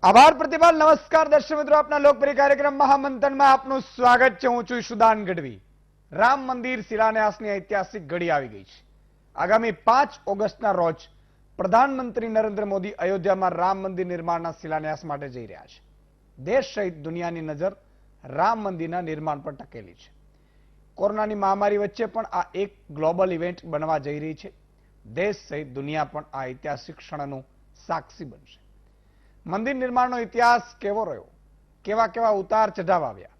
આભાર પ્રતિભાલ. નમસ્કાર દર્શક મિત્રો, આપના લોકપ્રિય કાર્યક્રમ મહામંથનમાં આપનું સ્વાગત છે. હું છું સુદાન ગઢવી. રામ મંદિર શિલાન્યાસની ઐતિહાસિક ઘડી આવી ગઈ છે. આગામી 5 ઓગસ્ટના રોજ પ્રધાનમંત્રી નરેન્દ્ર મોદી અયોધ્યામાં રામ મંદિર નિર્માણના શિલાન્યાસ માટે જઈ રહ્યા છે. દેશ સહિત દુનિયાની નજર રામ મંદિરના નિર્માણ પર ટકેલી છે. કોરોનાની મહામારી વચ્ચે પણ આ એક ગ્લોબલ ઇવેન્ટ બનવા જઈ રહી છે. દેશ સહિત દુનિયા પણ આ ઐતિહાસિક ક્ષણનું સાક્ષી બનશે. મંદિર નિર્માણનો ઇતિહાસ કેવો રહ્યો, કેવા કેવા ઉતાર ચઢાવ આવ્યા,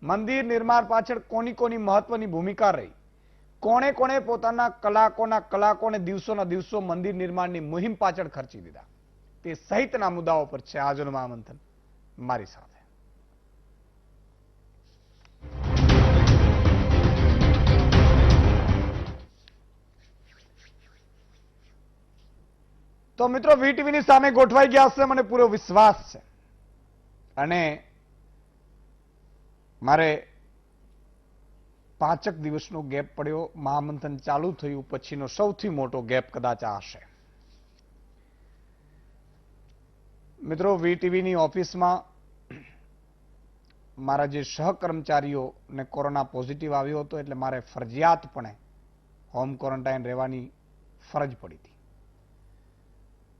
મંદિર નિર્માણ પાછળ કોની કોની મહત્વની ભૂમિકા રહી, કોણે કોણે પોતાના કલાકોને દિવસોના દિવસો મંદિર નિર્માણની મુહિમ પાછળ ખર્ચી દીધા, તે સહિતના મુદ્દાઓ પર છે આજનું મહામંથન મારી સાથે. તો મિત્રો, વીટીવીની સામે ગોઠવાઈ ગયા હશે, મને પૂરો વિશ્વાસ છે. અને મારે 5 દિવસનો ગેપ પડ્યો, મહામંથન ચાલુ થયું પછીનો સૌથી મોટો ગેપ કદાચ આ હશે. મિત્રો, વીટીવીની ઓફિસમાં મારા જે સહકર્મચારીઓને કોરોના પોઝિટિવ આવ્યો હતો, એટલે મારે ફરજિયાતપણે હોમ ક્વોરન્ટાઇન રહેવાની ફરજ પડી હતી.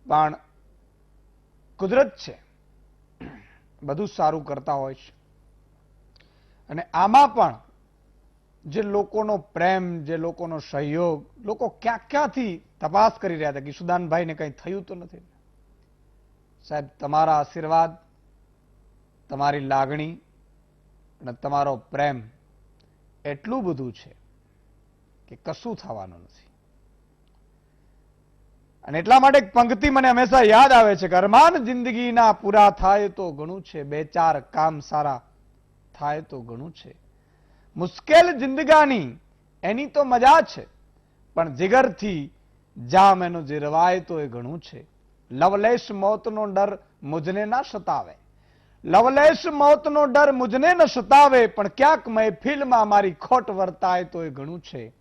પણ કુદરત છે, બધું સારું કરતા હોય છે. અને આમાં પણ જે લોકોનો પ્રેમ, જે લોકોનો સહયોગ, લોકો ક્યાંથી તપાસ કરી રહ્યા હતા કે સુદાનભાઈને કંઈ થયું તો નથી. સાહેબ, તમારા આશીર્વાદ, તમારી લાગણી અને તમારો પ્રેમ એટલું બધું છે કે કશું થવાનું નથી. અને એટલા માટે એક પંક્તિ મને હંમેશા યાદ આવે છે કે અરમાન જિંદગીના પૂરા થાય તો ઘણું છે, 2-4 કામ સારા થાય તો ઘણું છે. મુશ્કેલ જિંદગાની એની તો મજા છે, પણ જીગરથી જામ એનો જીરવાય તો એ ઘણું છે. લવલેશ મોતનો ડર મુજને ના સતાવે, લવલેશ મોતનો ડર મુજને ન સતાવે, પણ ક્યાંક મહેફિલમાં મારી ખોટ વર્તાય તો એ ઘણું છે.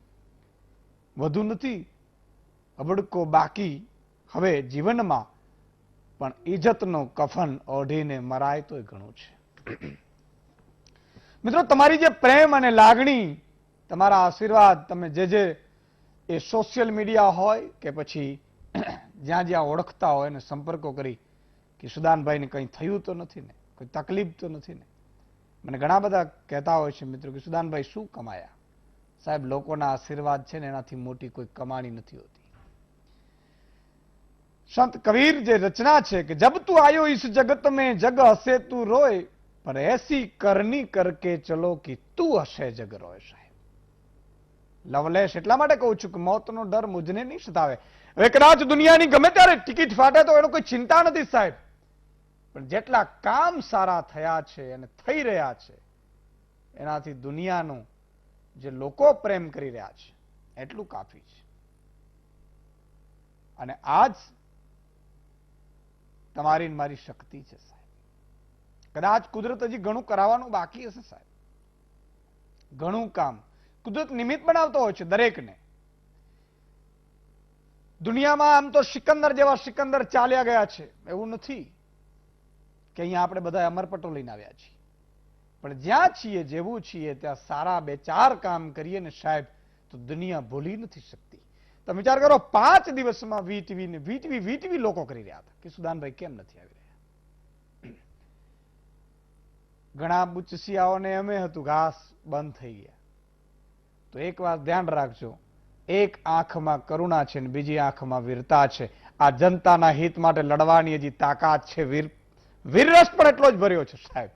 વધુ નથી અબડકો બાકી હવે જીવનમાં, પણ ઇજ્જતનો કફન ઓઢીને મરાય તો ઘણું છે. મિત્રો, તમારી જે પ્રેમ અને લાગણી, તમારા આશીર્વાદ, તમે જે એ સોશિયલ મીડિયા હોય કે પછી જ્યાં જ્યાં ઓળખતા હોય એને સંપર્કો કરી કે સુદાનભાઈને કંઈ થયું તો નથી ને, કોઈ તકલીફ તો નથી ને. મને ઘણા બધા કહેતા હોય છે મિત્રો કે સુદાનભાઈ શું કમાયા. સાહેબ, લોકોના આશીર્વાદ છે ને એનાથી મોટી કોઈ કમાણી નથી હોતી. संत कबीर જે રચના છે કે જબ તું આયો इस जगत में जग हसे तू रोए, पर ऐसी करनी करके चलो कि તું હસે જગ રોય. સાહેબ, લવલેશ એટલા માટે કહું છું કે મોતનો ડર મુજને નહીં સતાવે. હવે કદાચ દુનિયાની ગમે ત્યારે ટિકિટ ફાટે તો એનો કોઈ ચિંતા નથી સાહેબ, પણ જેટલા કામ સારા થયા છે અને થઈ રહ્યા છે એનાથી દુનિયાનો જે લોકો પ્રેમ કરી રહ્યા છે એટલું કાફી છે. અને આજ તમારી મારી શક્તિ છે સાહેબ. કદાચ કુદરત હજી ઘણું કરાવવાનું બાકી હશે સાહેબ. ઘણું કામ કુદરત નિમિત્ત બનાવતો હોય છે દરેકને. દુનિયામાં આમ તો સિકંદર જેવા સિકંદર ચાલ્યા ગયા છે, એવું નથી કે અહીંયા આપણે બધા અમરપટો લઈને આવ્યા છીએ. પણ જ્યાં છીએ, જેવું છીએ, ત્યાં સારા 2-4 કામ કરીએ ને સાહેબ, તો દુનિયા ભૂલી નથી શકતી. તમે વિચાર કરો, 5 દિવસમાં વીટીવી લોકો કરી રહ્યા હતા કે સુદાનભાઈ કેમ નથી આવી રહ્યા. ઘણા બુચસિયાઓને એમે હતું ઘાસ બંધ થઈ ગયા. તો એક વાત ધ્યાન રાખજો, એક આંખમાં કરુણા છે ને બીજી આંખમાં વીરતા છે. આ જનતાના હિત માટે લડવાની હજી તાકાત છે. વીરરસ પણ એટલો જ ભર્યો છે સાહેબ.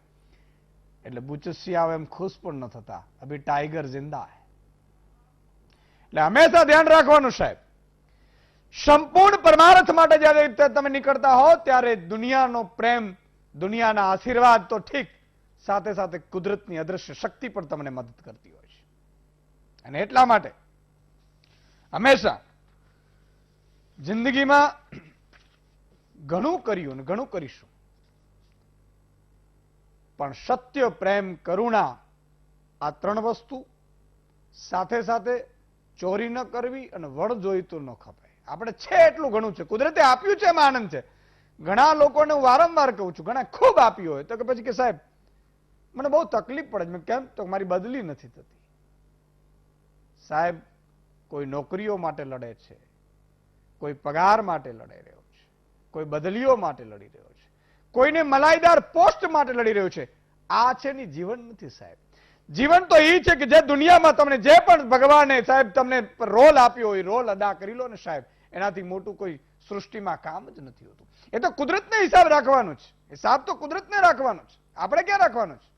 એટલે બુચસિયાઓ એમ ખુશ પણ ન થતા, અભી ટાઈગર જિંદા હૈ. એટલે હંમેશા ધ્યાન રાખવાનું સાહેબ, સંપૂર્ણ પરમાર્થ માટે જ્યારે તમે નીકળતા હો ત્યારે દુનિયાનો પ્રેમ, દુનિયાના આશીર્વાદ તો ઠીક, સાથે સાથે કુદરતની અદ્રશ્ય શક્તિ પણ તમને મદદ કરતી હોય છે. અને એટલા માટે હંમેશા જિંદગીમાં ઘણું કર્યું અને ઘણું કરીશું, પણ સત્ય, પ્રેમ, કરુણા, આ 3 વસ્તુ સાથે સાથે ચોરી ન કરવી અને વળ જોઈતું ન ખપાય. આપણે છે એટલું ઘણું છે, કુદરતે આપ્યું છે એમાં આનંદ છે. ઘણા લોકોને હું વારંવાર કહું છું, ઘણા ખૂબ આપ્યું હોય તો કે પછી કે સાહેબ મને બહુ તકલીફ પડે છે. મેં કેમ? તો મારી બદલી નથી થતી. સાહેબ, કોઈ નોકરીઓ માટે લડે છે, કોઈ પગાર માટે લડી રહ્યો છે, કોઈ બદલીઓ માટે લડી રહ્યો છે, કોઈને મલાઈદાર પોસ્ટ માટે લડી રહ્યો છે. આ છે ની જીવન નથી સાહેબ. જીવન તો એ છે કે જે દુનિયામાં તમને જે પણ ભગવાને સાહેબ તમને રોલ આપ્યો હોય રોલ અદા કરી લો ને સાહેબ. એનાથી મોટું કોઈ સૃષ્ટિમાં કામ જ નથી હોતું. એ તો કુદરતને હિસાબ રાખવાનો છે. હિસાબ તો કુદરતને રાખવાનો છે, આપણે ક્યાં રાખવાનો છે?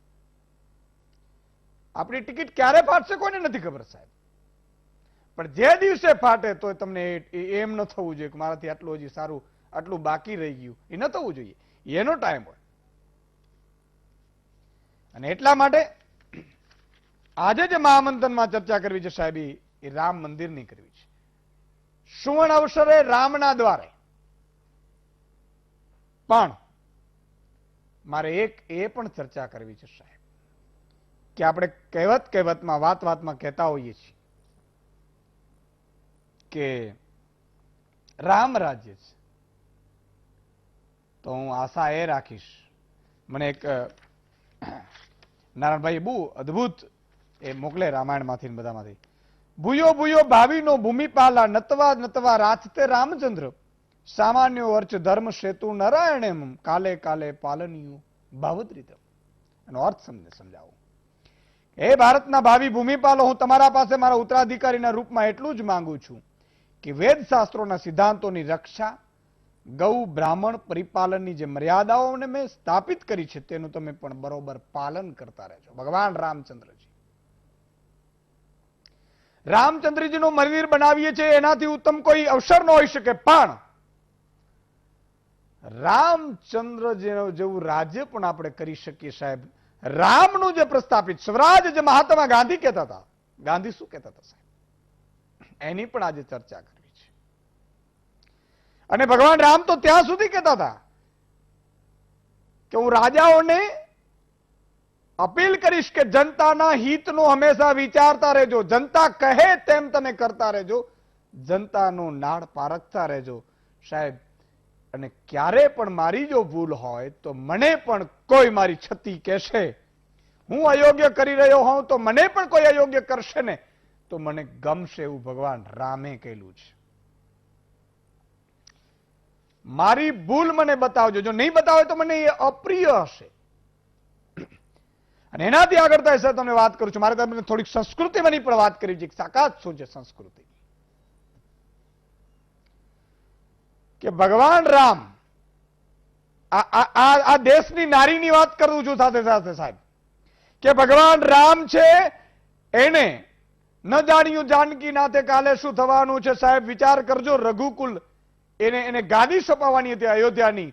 આપણી ટિકિટ ક્યારે ફાટશે કોઈને નથી ખબર સાહેબ. પણ જે દિવસે ફાટે તો તમને એમ ન થવું જોઈએ કે મારાથી આટલું હજી સારું આટલું બાકી રહી ગયું. એ ન થવું જોઈએ. એનો ટાઈમ હોય. અને એટલા માટે આજે જે મહામંથનમાં ચર્ચા કરવી છે સાહેબ, એ રામ મંદિરની કરવી છે. સુવર્ણ અવસરે રામના દ્વારે. પણ મારે એક એ પણ ચર્ચા કરવી છે સાહેબ કે આપણે કહેવતમાં વાતમાં કહેતા હોઈએ છીએ કે રામ રાજ્ય છે. તો હું આશા એ રાખીશ, મને એક નારાયણભાઈ બહુ અદભુત એ મોકલે રામાયણમાંથી બધામાંથી. ભૂયો ભૂયો ભાવીનો ભૂમિપાલા નતવા નતવા રાચતે રામચંદ્ર સામાન્યો અર્ચ ધર્મ સેતુ નારાયણ કાલે કાલે પાલનીયું ભાવદ્રિતમ. એનો અર્થ સમજાવું. હે ભારતના ભાવિ ભૂમિપાલો, હું તમારા પાસે મારા ઉત્તરાધિકારીના રૂપમાં એટલું જ માંગુ છું કે વેદ શાસ્ત્રોના સિદ્ધાંતોની રક્ષા, ગૌ બ્રાહ્મણ પરિપાલનની જે મર્યાદાઓને મેં સ્થાપિત કરી છે તેનું તમે પણ બરોબર પાલન કરતા રહેજો. ભગવાન રામચંદ્રજી, રામચંદ્રજીનું મંદિર બનાવીએ છીએ એનાથી ઉત્તમ કોઈ અવસર ન હોઈ શકે. પણ રામચંદ્ર જેવું રાજ્ય પણ આપણે કરી શકીએ સાહેબ. રામનું જે પ્રસ્થાપિત સ્વરાજ જે મહાત્મા ગાંધી કહેતા હતા, ગાંધી શું કહેતા હતા સાહેબ, એની પણ આજે ચર્ચા કરવી છે. અને ભગવાન રામ તો ત્યાં સુધી કહેતા હતા કે હું રાજાઓને અપીલ કરીશ કે જનતાના હિતનું હંમેશા વિચારતા રહેજો, જનતા કહે તેમ તમે કરતા રહેજો, જનતાનું નાળ પારખતા રહેજો સાહેબ. અને ક્યારે પણ મારી જો ભૂલ હોય તો મને પણ કોઈ મારી છતી કહેશે, હું અયોગ્ય કરી રહ્યો હોઉં તો મને પણ કોઈ અયોગ્ય કરશે ને તો મને ગમશે, એવું ભગવાન રામે કહેલું છે. મારી ભૂલ મને બતાવજો, જો નહીં બતાવે તો મને એ અપ્રિય હશે. અને એનાથી આગળ થાય સર તમને વાત કરું છું, મારે તમને થોડીક સંસ્કૃતિમાંની પણ વાત કરવી છે. સાકાત શું છે સંસ્કૃતિ? કે ભગવાન રામ, આ દેશની નારીની વાત કરું છું સાથે સાથે સાહેબ, કે ભગવાન રામ છે એને ન જાણ્યું જાનકી નાથે કાલે શું થવાનું છે સાહેબ. વિચાર કરજો, રઘુકુલ એને ગાદી સોંપવાની હતી અયોધ્યાની,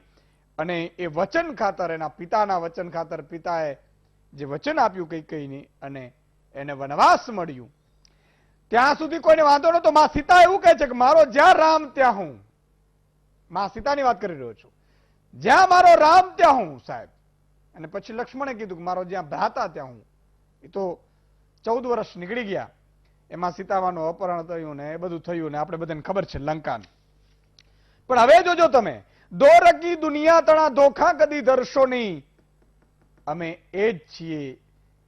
અને એ વચન ખાતર, એના પિતાના વચન ખાતર પિતાએ જે વચન આપ્યું કઈ કઈને અને એને વનવાસ મળ્યું, ત્યાં સુધી કોઈને વાંધો નતો. માં સીતા એવું કહે છે કે મારો જ્યાં રામ ત્યાં હું. માં સીતાની વાત કરી રહ્યો છું. જ્યાં મારો રામ ત્યાં હું સાહેબ. અને પછી લક્ષ્મણે કીધું કે મારો જ્યાં ભ્રાતા ત્યાં હું. એ તો 14 વર્ષ નીકળી ગયા, એમાં સીતામાનું અપહરણ થયું ને એ બધું થયું ને આપણે બધાને ખબર છે લંકાનું. પણ હવે જોજો તમે, દો રકી દુનિયા તણા ધોખા કદી ધરશો નહીં. અમે એ જ છીએ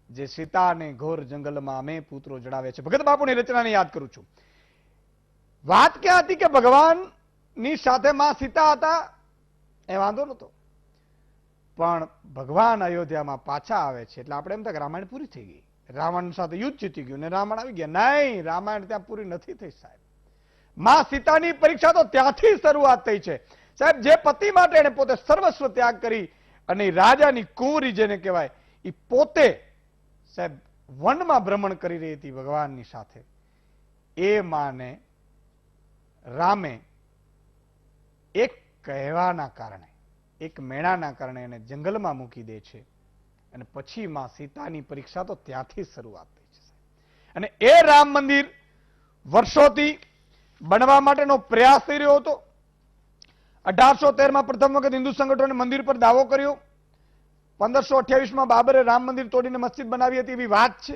જે સીતાને ઘોર જંગલમાં અમે પુત્રો જડાવે છે. ભગત બાપુની રચનાને યાદ કરું છું. વાત ક્યાં હતી કે ભગવાન ની સાથે માં સીતા હતા એ વાંધો નતો, પણ ભગવાન અયોધ્યામાં પાછા આવે છે એટલે આપણે એમ થાય કે રામાયણ પૂરી થઈ ગઈ, રાવણ સાથે યુદ્ધ જીતી ગયું ને રાવણ આવી ગયા. નહીં, રામાયણ ત્યાં પૂરી નથી થઈ સાહેબ. માં સીતાની પરીક્ષા તો ત્યાંથી શરૂઆત થઈ છે સાહેબ. જે પતિ માટે એને પોતે સર્વસ્વ ત્યાગ કરી અને રાજાની કુંવરી જેને કહેવાય એ પોતે સાહેબ વનમાં ભ્રમણ કરી રહી હતી ભગવાનની સાથે, એ માને રામે એક કહેવાના કારણે, એક મેણાના કારણે એને જંગલમાં મૂકી દે છે. અને પછી માં સીતાની પરીક્ષા તો ત્યાંથી શરૂઆત થઈ છે. અને એ રામ મંદિર વર્ષોથી બનવા માટેનો પ્રયાસ થઈ રહ્યો હતો. 1813માં પ્રથમ વખત હિન્દુ સંગઠનોને મંદિર પર દાવો કર્યો. 1528માં બાબરે રામ મંદિર તોડીને મસ્જિદ બનાવી હતી એવી વાત છે.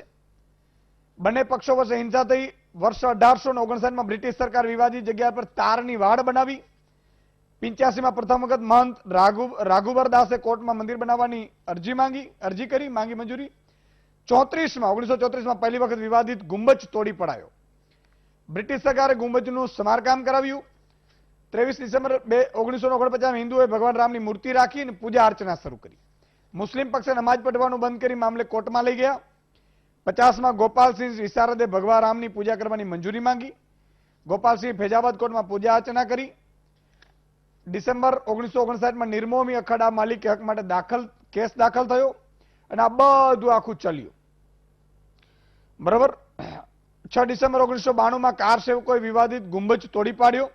બંને પક્ષો વચ્ચે હિંસા થઈ. વર્ષ 1859માં બ્રિટિશ સરકાર વિવાદિત જગ્યા પર તારની વાડ બનાવી 85 માં પ્રથમ વખત મહંત રાઘુબર દાસે કોર્ટમાં મંદિર બનાવવાની અરજી કરી માંગી મંજૂરી. 1934 માં પહેલી વખત વિવાદિત ગુંબજ તોડી પડાયો. બ્રિટિશ સરકારે ગુંબજનું સમારકામ કરાવ્યું. 23 ડિસેમ્બર 1949 હિન્દુઓએ ભગવાન રામની મૂર્તિ રાખી અને પૂજા અર્ચના શરૂ કરી. મુસ્લિમ પક્ષે નમાજ પઢવાનું બંધ કરી મામલે કોર્ટમાં લઈ ગયા. 50 માં ગોપાલસિંહ વિશારદે ભગવાન રામની પૂજા કરવાની મંજૂરી માંગી. ગોપાલસિંહ ફૈજાબાદ કોર્ટમાં પૂજા અર્ચના કરી. ડિસેમ્બર 1959 માં નિર્મોહી અખાડા માલિક હક માટે કેસ દાખલ થયો અને આ બધું આખું ચાલ્યું. બરાબર. 6 ડિસેમ્બર 1992 માં કાર સેવકોએ વિવાદિત ગુંબજ તોડી પાડ્યો.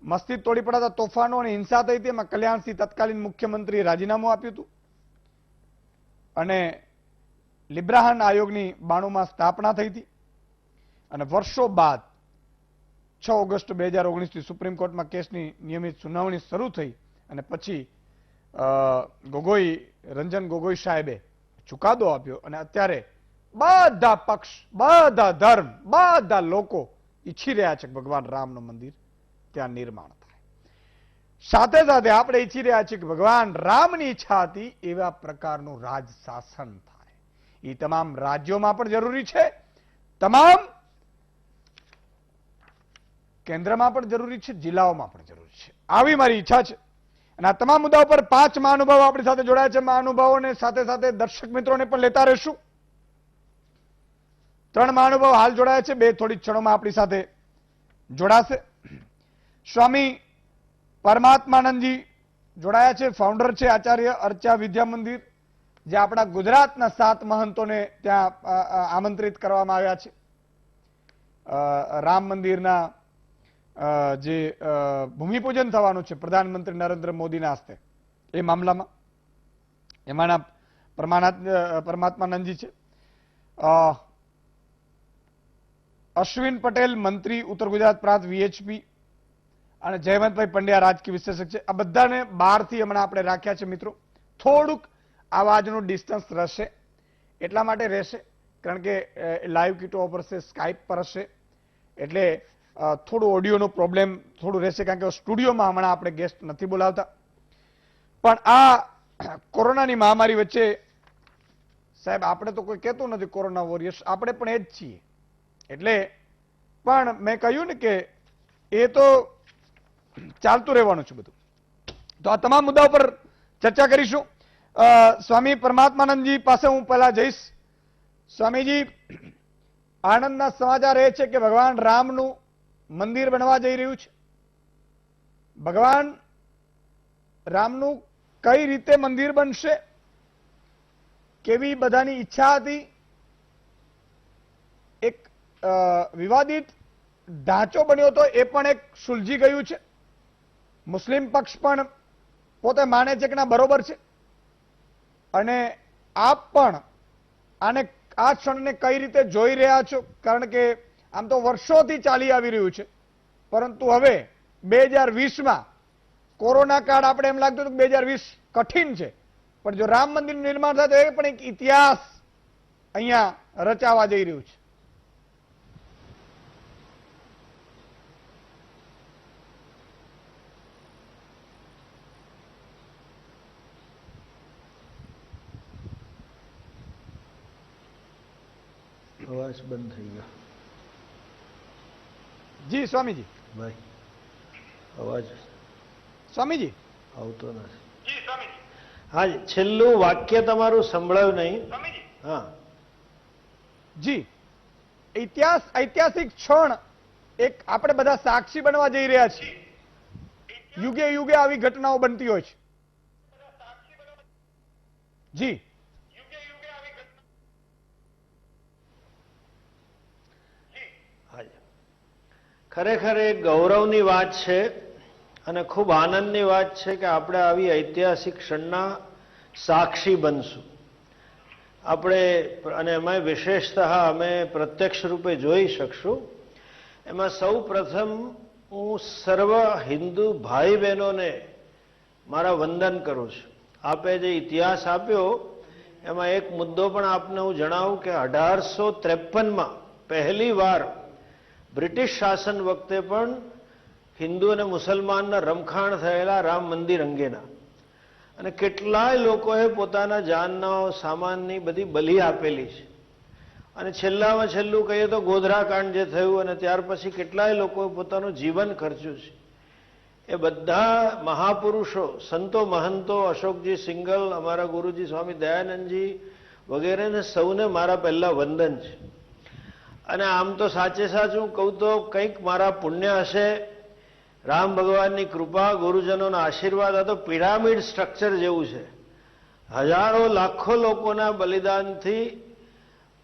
મસ્જિદ તોડી પડાતા તોફાનો અને હિંસા થઈ હતી. એમાં કલ્યાણસિંહ તત્કાલીન મુખ્યમંત્રીએ રાજીનામું આપ્યું હતું અને લિબ્રાહન આયોગની 92 માં સ્થાપના થઈ હતી અને વર્ષો બાદ 6 ઓગસ્ટ 2019 થી સુપ્રીમ કોર્ટમાં કેસની નિયમિત સુનાવણી શરૂ થઈ અને પછી રંજન ગોગોઈ સાહેબે ચુકાદો આપ્યો અને અત્યારે બધા પક્ષ, બધા ધર્મ, બધા લોકો ઈચ્છી રહ્યા છે કે ભગવાન રામનું મંદિર ત્યાં નિર્માણ થાય. સાથે સાથે આપણે ઈચ્છી રહ્યા છીએ કે ભગવાન રામની ઈચ્છા હતી એવા પ્રકારનું રાજ શાસન થાય. એ તમામ રાજ્યોમાં પણ જરૂરી છે, તમામ કેન્દ્રમાં પણ જરૂરી છે, જિલ્લાઓમાં પણ જરૂરી છે. આવી મારી ઈચ્છા છે અને આ તમામ મુદ્દાઓ પર 5 મહાનુભાવો આપણી સાથે જોડાયા છે. મહાનુભાવોને સાથે સાથે દર્શક મિત્રોને પણ લેતા રહેશું. 3 મહાનુભાવ હાલ જોડાયા છે, 2 થોડી ક્ષણોમાં આપણી સાથે જોડાશે. સ્વામી પરમાત્માનંદજી જોડાયા છે, ફાઉન્ડર છે આચાર્ય અર્ચા વિદ્યા મંદિર, જે આપણા ગુજરાતના 7 મહંતોને ત્યાં આમંત્રિત કરવામાં આવ્યા છે. રામ મંદિરના જે ભૂમિપૂજન થવાનું છે પ્રધાનમંત્રી નરેન્દ્ર મોદીના હસ્તે, એ મામલામાં એમાંના પરમાત્માનંદજી છે. અશ્વિન પટેલ મંત્રી ઉત્તર ગુજરાત પ્રાંત વીએચપી અને જયવંતભાઈ પંડ્યા રાજકીય વિશ્લેષક છે. આ બધાને બહારથી હમણાં આપણે રાખ્યા છે મિત્રો. થોડુંક અવાજનું ડિસ્ટન્સ રહેશે, એટલા માટે રહેશે કારણ કે લાઈવ કીટો પર છે, સ્કાઇપ પર હશે, એટલે થોડું ઓડિયોનો પ્રોબ્લેમ થોડું રહેશે કારણ કે સ્ટુડિયોમાં હમણાં આપણે ગેસ્ટ નથી બોલાવતા. પણ આ કોરોનાની મહામારી વચ્ચે સાહેબ આપણે તો કોઈ કહેતું નથી કોરોના વોરિયર્સ, આપણે પણ એ જ છીએ. એટલે પણ મેં કહ્યું ને કે એ તો ચાલતું રહેવાનું છે બધું. તો આ તમામ મુદ્દાઓ પર ચર્ચા કરીશું. સ્વામી પરમાત્માનંદજી પાસે હું પહેલા જઈશ. સ્વામીજી, આનંદના સમાચાર એ છે કે ભગવાન રામનું મંદિર બનવા જઈ રહ્યું છે. ભગવાન રામનું કઈ રીતે મંદિર બનશે, કેવી બધાની ઈચ્છા હતી, એક વિવાદિત ઢાંચો બન્યો હતો એ પણ એક સુલઝી ગયું છે. મુસ્લિમ પક્ષ પણ પોતે માને છે કે ના બરોબર છે અને આપ પણ આને આ ક્ષણને કઈ રીતે જોઈ રહ્યા છો, કારણ કે આમ તો વર્ષોથી ચાલી આવી રહ્યું છે, પરંતુ હવે 2020માં કોરોના કાળ આપણે એમ લાગતું હતું કે 2020 કઠિન છે, પણ જો રામ મંદિરનું નિર્માણ થાય તો એ પણ એક ઇતિહાસ અહીંયા રચાવા જઈ રહ્યું છે. અવાજ બંધ થઈ ગયો. જી સ્વામીજી. ભાઈ અવાજ સ્વામીજી આવતો નથી. જી સ્વામીજી. હા, છેલ્લું વાક્ય તમારું સંભળાયું નહીં. હા જી, ઐતિહાસિક ક્ષણ એક આપણે બધા સાક્ષી બનવા જઈ રહ્યા છીએ. યુગે યુગે આવી ઘટનાઓ બનતી હોય છે. જી ખરેખર એક ગૌરવની વાત છે અને ખૂબ આનંદની વાત છે કે આપણે આવી ઐતિહાસિક ક્ષણના સાક્ષી બનશું. આપણે અને એમાં વિશેષતઃ અમે પ્રત્યક્ષ રૂપે જોઈ શકશું. એમાં સૌ પ્રથમ હું સર્વ હિન્દુ ભાઈ બહેનોને મારા વંદન કરું છું. આપે જે ઇતિહાસ આપ્યો એમાં એક મુદ્દો પણ આપને હું જણાવું કે 1853માં પહેલી વાર બ્રિટિશ શાસન વખતે પણ હિન્દુ અને મુસલમાનના રમખાણ થયેલા રામ મંદિર અંગેના, અને કેટલાય લોકોએ પોતાના જાનનો સામાનની બધી બલી આપેલી છે. અને છેલ્લામાં છેલ્લું કહીએ તો ગોધરાકાંડ જે થયું અને ત્યાર પછી કેટલાય લોકોએ પોતાનું જીવન ખર્ચ્યું છે. એ બધા મહાપુરુષો, સંતો મહંતો, અશોકજી સિંગલ, અમારા ગુરુજી સ્વામી દયાનંદજી વગેરેને સૌને મારા પહેલા વંદન છે. અને આમ તો સાચે સાચું કહું તો કંઈક મારા પુણ્ય હશે, રામ ભગવાનની કૃપા, ગુરુજનોના આશીર્વાદ. આ તો પિરામિડ સ્ટ્રક્ચર જેવું છે. હજારો લાખો લોકોના બલિદાનથી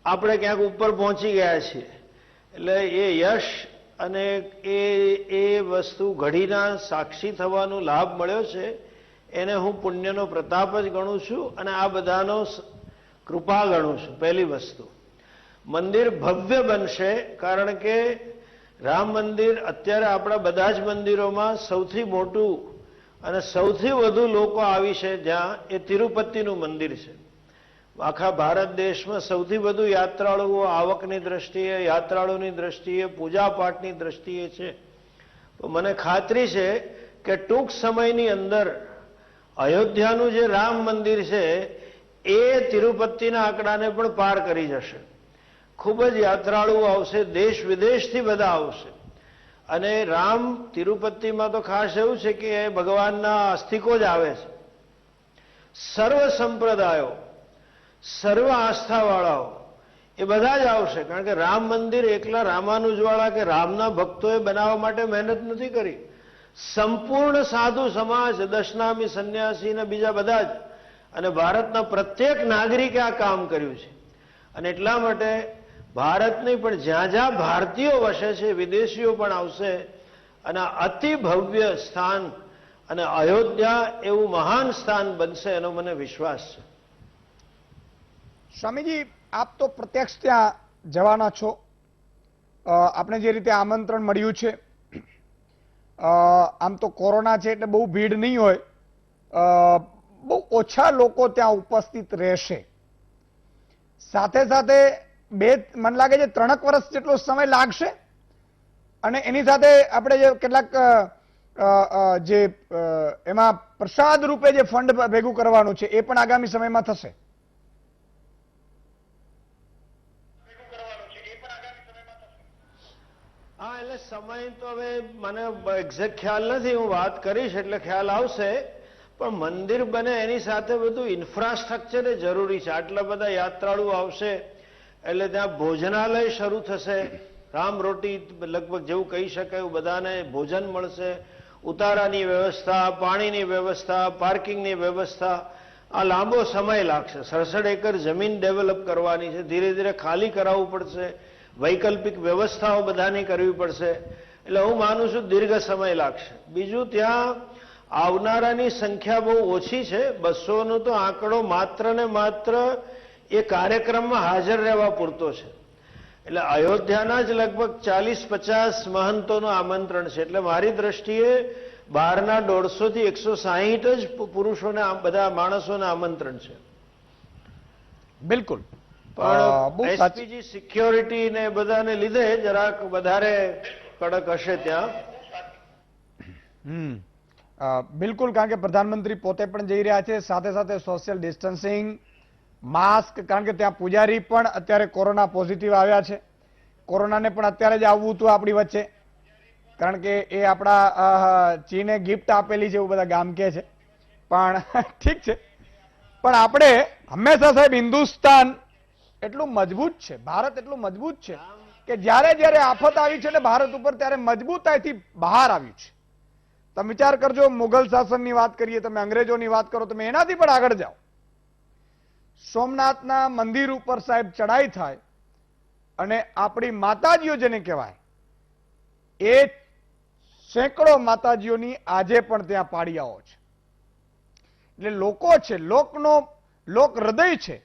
આપણે ક્યાંક ઉપર પહોંચી ગયા છીએ. એટલે એ યશ અને એ વસ્તુ ઘડીના સાક્ષી થવાનો લાભ મળ્યો છે, એને હું પુણ્યનો પ્રતાપ જ ગણું છું અને આ બધાનો કૃપા ગણું છું. પહેલી વસ્તુ, મંદિર ભવ્ય બનશે, કારણ કે રામ મંદિર અત્યારે આપણા બધા જ મંદિરોમાં સૌથી મોટું અને સૌથી વધુ લોકો આવી છે જ્યાં, એ તિરુપતિનું મંદિર છે. આખા ભારત દેશમાં સૌથી વધુ યાત્રાળુઓ આવકની દ્રષ્ટિએ, યાત્રાળુની દ્રષ્ટિએ, પૂજાપાઠની દ્રષ્ટિએ છે. તો મને ખાતરી છે કે ટૂંક સમયની અંદર અયોધ્યાનું જે રામ મંદિર છે એ તિરુપતિના આંકડાને પણ પાર કરી જશે. ખૂબ જ યાત્રાળુઓ આવશે, દેશ વિદેશથી બધા આવશે. અને રામ તિરુપતિમાં તો ખાસ એવું છે કે ભગવાનના આસ્તિકો જ આવે છે. સર્વ સંપ્રદાયો, સર્વ આસ્થાવાળાઓ એ બધા જ આવશે, કારણ કે રામ મંદિર એકલા રામાનુજવાળા કે રામના ભક્તોએ બનાવવા માટે મહેનત નથી કરી. સંપૂર્ણ સાધુ સમાજ, દશનામી સંન્યાસી ને બીજા બધા જ, અને ભારતના પ્રત્યેક નાગરિકે આ કામ કર્યું છે. અને એટલા માટે ભારતની પણ જ્યાં જ્યાં ભારતીયો વસે છે, વિદેશીઓ પણ આવશે. અને અતિ ભવ્ય સ્થાન અને અયોધ્યા એવું મહાન સ્થાન બનશે, એનો મને વિશ્વાસ છે. સ્વામીજી, આપ તો પ્રત્યક્ષ ત્યાં જવાના છો. આપણે જે રીતે આમંત્રણ મળ્યું છે, આમ તો કોરોના છે એટલે બહુ ભીડ નહીં હોય, બહુ ઓછા લોકો ત્યાં ઉપસ્થિત રહેશે. સાથે સાથે મને લાગે છે 3 વર્ષ જેટલો સમય લાગશે. અને એની સાથે આપણે જે કેટલાક જે એમાં પ્રસાદ રૂપે જે ફંડ ભેગું કરવાનું છે એ પણ આગામી સમયમાં થશે. હા, એટલે સમય તો હવે મને એક્ઝેક્ટ ખ્યાલ નથી, હું વાત કરીશ એટલે ખ્યાલ આવશે. પણ મંદિર બને એની સાથે બધું ઇન્ફ્રાસ્ટ્રક્ચર એ જરૂરી છે. આટલા બધા યાત્રાળુ આવશે એટલે ત્યાં ભોજનાલય શરૂ થશે. રામ રોટી લગભગ જેવું કહી શકાય એવું બધાને ભોજન મળશે. ઉતારાની વ્યવસ્થા, પાણીની વ્યવસ્થા, પાર્કિંગની વ્યવસ્થા. આ લાંબો સમય લાગશે. 67 એકર જમીન ડેવલપ કરવાની છે, ધીરે ધીરે ખાલી કરાવવું પડશે, વૈકલ્પિક વ્યવસ્થાઓ બધાની કરવી પડશે. એટલે હું માનું છું દીર્ઘ સમય લાગશે. બીજું, ત્યાં આવનારાની સંખ્યા બહુ ઓછી છે. 200નો તો આંકડો માત્ર ને માત્ર એ કાર્યક્રમમાં હાજર રહેવા પૂરતો છે. એટલે અયોધ્યાના જ લગભગ 40-50 મહંતોનું આમંત્રણ છે. એટલે મારી દ્રષ્ટિએ બહારના 150 થી 160 જ પુરુષોને, બધા માણસોને આમંત્રણ છે. બિલકુલ. પણ એસપીજી સિક્યોરિટી ને બધાને લીધે જરાક વધારે કડક હશે ત્યાં. બિલકુલ, કારણ કે પ્રધાનમંત્રી પોતે પણ જઈ રહ્યા છે, સાથે સાથે સોશિયલ ડિસ્ટન્સિંગ, માસ્ક, કારણ કે ત્યાં પૂજારી પણ અત્યારે કોરોના પોઝિટિવ આવ્યા છે. કોરોનાને પણ અત્યારે જ આવવું હતું આપણી વચ્ચે, કારણ કે એ આપણા ચીને ગિફ્ટ આપેલી છે એવું બધા ગામ કહે છે. પણ ઠીક છે, પણ આપણે હંમેશા સાહેબ હિન્દુસ્તાન એટલું મજબૂત છે, ભારત એટલું મજબૂત છે કે જ્યારે જ્યારે આફત આવી છે એટલે ભારત ઉપર ત્યારે મજબૂતાઈથી બહાર આવ્યું છે. તમે વિચાર કરજો, મુગલ શાસનની વાત કરીએ, તમે અંગ્રેજોની વાત કરો, તમે એનાથી પણ આગળ જાઓ. સોમનાથના મંદિર ઉપર સાહેબ ચડાઈ થાય અને આપણી માતાજીઓ જેને કહેવાય એ સેંકડો માતાજીઓની આજે પણ ત્યાં પાડિયાઓ છે. એટલે લોકો છે, લોક હૃદય છે,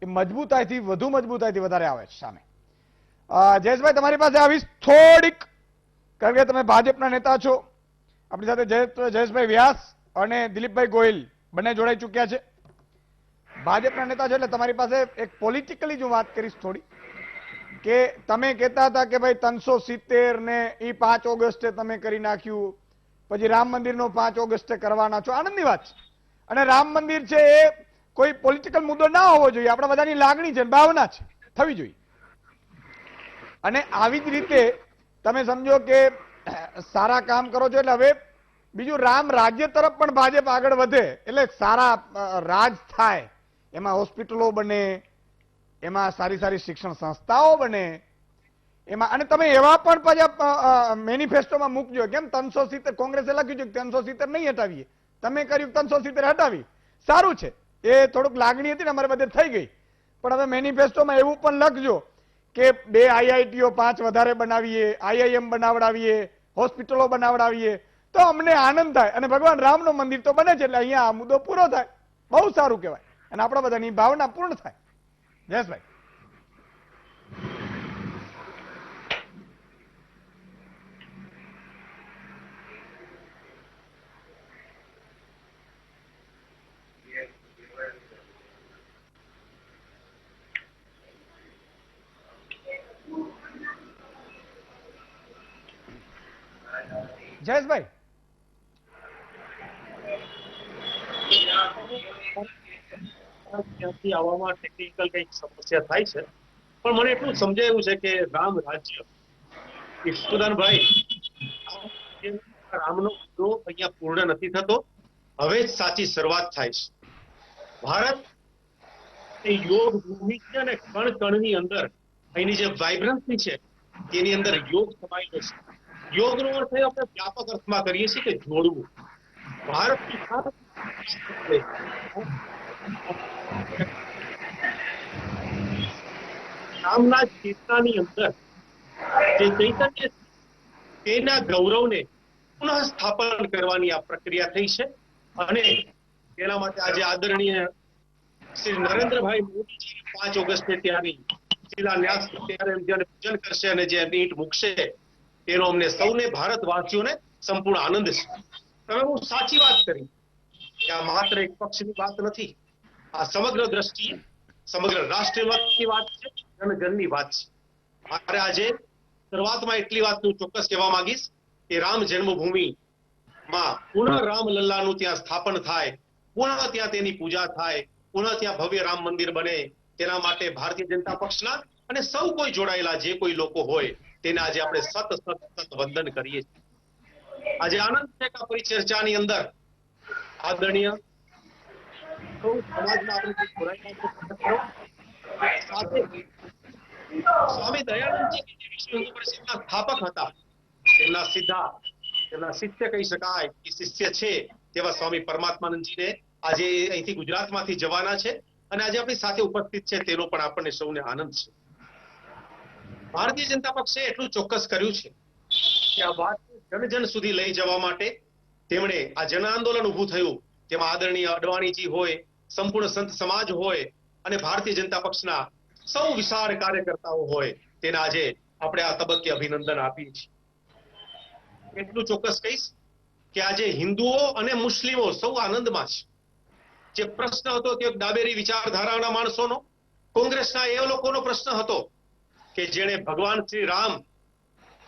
એ મજબૂતાઈથી, વધુ મજબૂતાઈથી વધારે આવે છે સામે. જયેશભાઈ, તમારી પાસે આવીશ થોડીક, કારણ કે તમે ભાજપના નેતા છો. આપણી સાથે જયેશભાઈ વ્યાસ અને દિલીપભાઈ ગોહિલ બંને જોડાઈ ચૂક્યા છે. ભાજપના નેતા છે એટલે તમારી પાસે એક પોલિટિકલી જો વાત કરીશ થોડી. કે તમે કહેતા હતા કે ભાઈ 370 ને એ 5 ઓગસ્ટે તમે કરી નાખ્યું, પછી રામ મંદિરનો 5 ઓગસ્ટે કરવાના છો, આનંદની વાત છે. અને રામ મંદિર છે એ કોઈ પોલિટિકલ મુદ્દો ના હોવો જોઈએ, આપણા બધાની લાગણી છે, ભાવના છે, થવી જોઈએ. અને આવી જ રીતે તમે સમજો કે સારા કામ કરો છો એટલે હવે બીજું રામ રાજ્ય તરફ પણ ભાજપ આગળ વધે એટલે સારા રાજ થાય, એમાં હોસ્પિટલો બને, એમાં સારી સારી શિક્ષણ સંસ્થાઓ બને, એમાં અને તમે એવા પણ પાછા મેનિફેસ્ટોમાં મૂકજો. કેમ 370 કોંગ્રેસે લખ્યું છે કે 370 નહીં હટાવીએ, તમે કર્યું 370 હટાવી, સારું છે. એ થોડુંક લાગણી હતી ને અમારે બધે થઈ ગઈ, પણ હવે મેનિફેસ્ટોમાં એવું પણ લખજો કે 2 આઈઆઈટીઓ 5 વધારે બનાવીએ, આઈઆઈએમ બનાવડાવીએ, હોસ્પિટલો બનાવડાવીએ, તો અમને આનંદ થાય. અને ભગવાન રામનું મંદિર તો બને છે એટલે અહીંયા આ મુદ્દો પૂરો થાય, બહુ સારું કહેવાય અને આપણા બધાની ભાવના પૂર્ણ થાય. જયેશભાઈ. જયેશભાઈ. ત્યાંથી આવવામાં ટેકનિકલ કંઈક સમસ્યા થાય છે, પણ મને એટલું સમજાયું છે કે રામ રાજ્ય ઈશુદાનભાઈ રામનો મુદ્દો અહીંયા પૂર્ણ નથી થતો, હવે જ સાચી શરૂઆત થાય છે. ભારત એ યોગ ભૂમિ છે અને કણ કણની અંદર અહીંની જે વાઇબ્રન્સી છે તેની અંદર યોગ સમાયેલો છે. યોગનો અર્થ આપણે વ્યાપક અર્થમાં કરીએ છીએ કે જોડવું. ભારતની રામના ચેતનાની અંદર જે ચૈતન્ય તેના ગૌરવને પુનઃ સ્થાપન કરવાની આ પ્રક્રિયા થઈ છે અને તેના માટે આજે આદરણીય શ્રી નરેન્દ્રભાઈ મોદીજી 5 ઓગસ્ટે ત્યાંની શિલાન્યાસ ત્યારે જેને પૂજન કરશે અને જે ઈંટ મૂકશે તેનો અમને સૌને ભારતવાસીઓને સંપૂર્ણ આનંદ છે. તમે હું સાચી વાત કરી કે આ માત્ર એક પક્ષની વાત નથી, આ સમગ્ર દ્રષ્ટિએ સમગ્ર રાષ્ટ્રની વાત છે, જનજનની વાત છે. મારે આજે શરૂઆતમાં એટલી વાત હું ચોક્કસ કહેવા માંગીશ કે રામ જન્મભૂમિમાં પુનઃ રામલલ્લાનું ત્યાં સ્થાપન થાય, પુનઃ ત્યાં તેની પૂજા થાય, પુનઃ ત્યાં ભવ્ય રામ મંદિર બને, તેના માટે ભારતીય જનતા પક્ષના અને સૌ કોઈ જોડાયેલા જે કોઈ લોકો હોય તેને આજે આપણે સત વંદન કરીએ છીએ. આજે આનંદ છે કે પરિચર્ચાની અંદર આદરણીય સૌ સમાજના આપણે જોડાયેલા સાથે સ્વામી દયાનંદજી જે વિશ્વ હિન્દુ પરિષદના સ્થાપક હતા, તેમના સીધા તેમના શિષ્ય કહી શકાય કે શિષ્ય છે તેવા સ્વામી પરમાત્માનંદજીને આજે અહીંથી ગુજરાતમાંથી જવાના છે અને આજે આપણી સાથે ઉપસ્થિત છે, તેનો પણ આપણને સૌને આનંદ છે. ભારતીય જનતા પક્ષે એટલું ચોક્કસ કર્યું છે કે આ વાત જન સુધી લઈ જવા માટે તેમણે આ જન આંદોલન ઊભું થયું, તેમાં આદરણીય અડવાણીજી હોય, સંપૂર્ણ સંત સમાજ હોય અને ભારતીય જનતા પક્ષના સૌ વિશાળ કાર્યકર્તાઓ હોય, તેને આજે આપણે આ તબક્કે અભિનંદન આપીએ છીએ. એટલું ચોક્કસ કહીશ કે આજે હિન્દુઓ અને મુસ્લિમો સૌ આનંદમાં છે. જે પ્રશ્ન હતો તે ડાબેરી વિચારધારાના માણસોનો, કોંગ્રેસના એ લોકોનો પ્રશ્ન હતો કે જેણે ભગવાન શ્રી રામ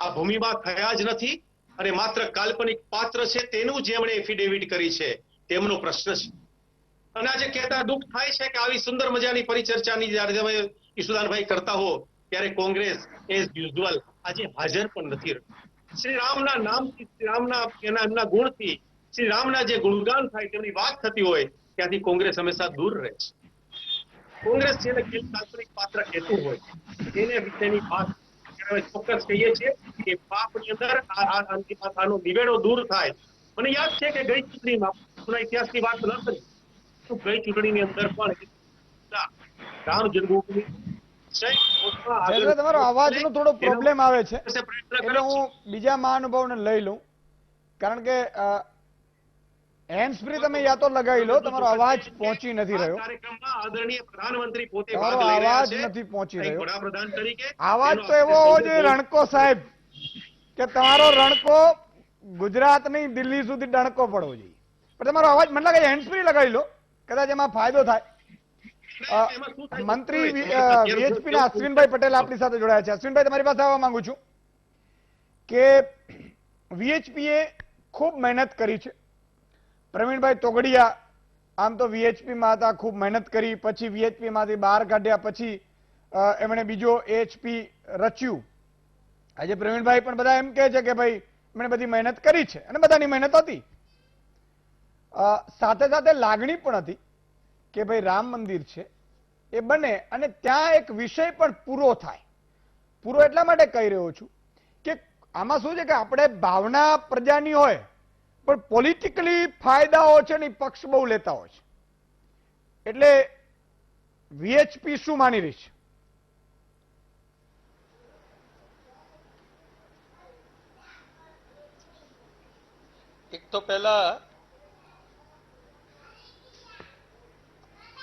આ ભૂમિમાં થયા જ નથી અને માત્ર કાલ્પનિક પાત્ર છે તેનું જેમણે એફિડેવિટ કરી છે તેમનો પ્રશ્ન છે. અને આજે કહેતા દુઃખ થાય છે કે આવી સુંદર મજાની પરિચર્ચાની જ્યારે તમે ઈશુદાનભાઈ કરતા હો ત્યારે કોંગ્રેસ એઝ યુઝ્યુઅલ આજે હાજર પણ નથી રહ્યું. શ્રી રામના નામથી, શ્રી રામના એમના ગુણથી, શ્રી રામના જે ગુણગાન થાય તેમની વાત થતી હોય ત્યાંથી કોંગ્રેસ હંમેશા દૂર રહે છે. કોંગ્રેસ જેને કાલ્પનિક પાત્ર કહેતું હોય તેને વિશેની વાત ચોક્કસ કહીએ છીએ કે પાપની અંદર આનો નિવેડો દૂર થાય. મને યાદ છે કે ગઈ ચૂંટણીમાં ઇતિહાસની વાત ન કરી તો ગઈ ચૂંટણીની અંદર પણ રામ જન્મભૂમિ તમારો અવાજનો થોડો પ્રોબ્લેમ આવે છે એટલે હું બીજા મહાનુભાવને લઈ લઉં, કારણ કે હેન્ડ ફ્રી તમે યા તો લગાવી લો, તમારો અવાજ પહોંચી નથી રહ્યો, આદરણીય પ્રધાનમંત્રી પોતે તમારો ભાગ લઈ રહ્યા અવાજ છે નથી પહોંચી રહ્યો. વડાપ્રધાન તરીકે આવાજ તો એવો હોવો જોઈએ રણકો સાહેબ કે તમારો રણકો ગુજરાત નહીં દિલ્હી સુધી ડણકો પડવો જોઈએ, પણ તમારો અવાજ મને લાગે હેન્ડ ફ્રી લગાવી લો, કદાચ એમાં ફાયદો થાય. એમાં શું થાય? મંત્રી અત્યારે વીએચપી ના અશ્વિનભાઈ પટેલ આપણી સાથે જોડાયા છે. અશ્વિનભાઈ, તમારી પાસે આવવા માંગુ છું કે વીએચપીએ ખૂબ મહેનત કરી છે. પ્રવીણભાઈ તોગડિયા આમ તો વીએચપી માં હતા, ખૂબ મહેનત કરી, પછી વીએચપી માંથી બહાર કાઢ્યા, પછી એમણે બીજો એચપી રચ્યું. આજે પ્રવીણભાઈ પણ બધા એમ કહે છે કે ભાઈ એમણે બધી મહેનત કરી છે અને બધાની મહેનત હતી. સાથે સાથે લાગણી પણ હતી કે ભાઈ રામ મંદિર છે એ બને અને ત્યાં એક વિષય પણ પૂરો થાય. પૂરો એટલા માટે કહી રહ્યો છું કે આમાં શું છે કે આપણે ભાવના પ્રજાની હોય પણ પોલિટિકલી ફાયદાઓ છે ને પક્ષ બહુ લેતા હોય છે. એટલે વીએચપી શું માની રહી છે? એક તો પહેલા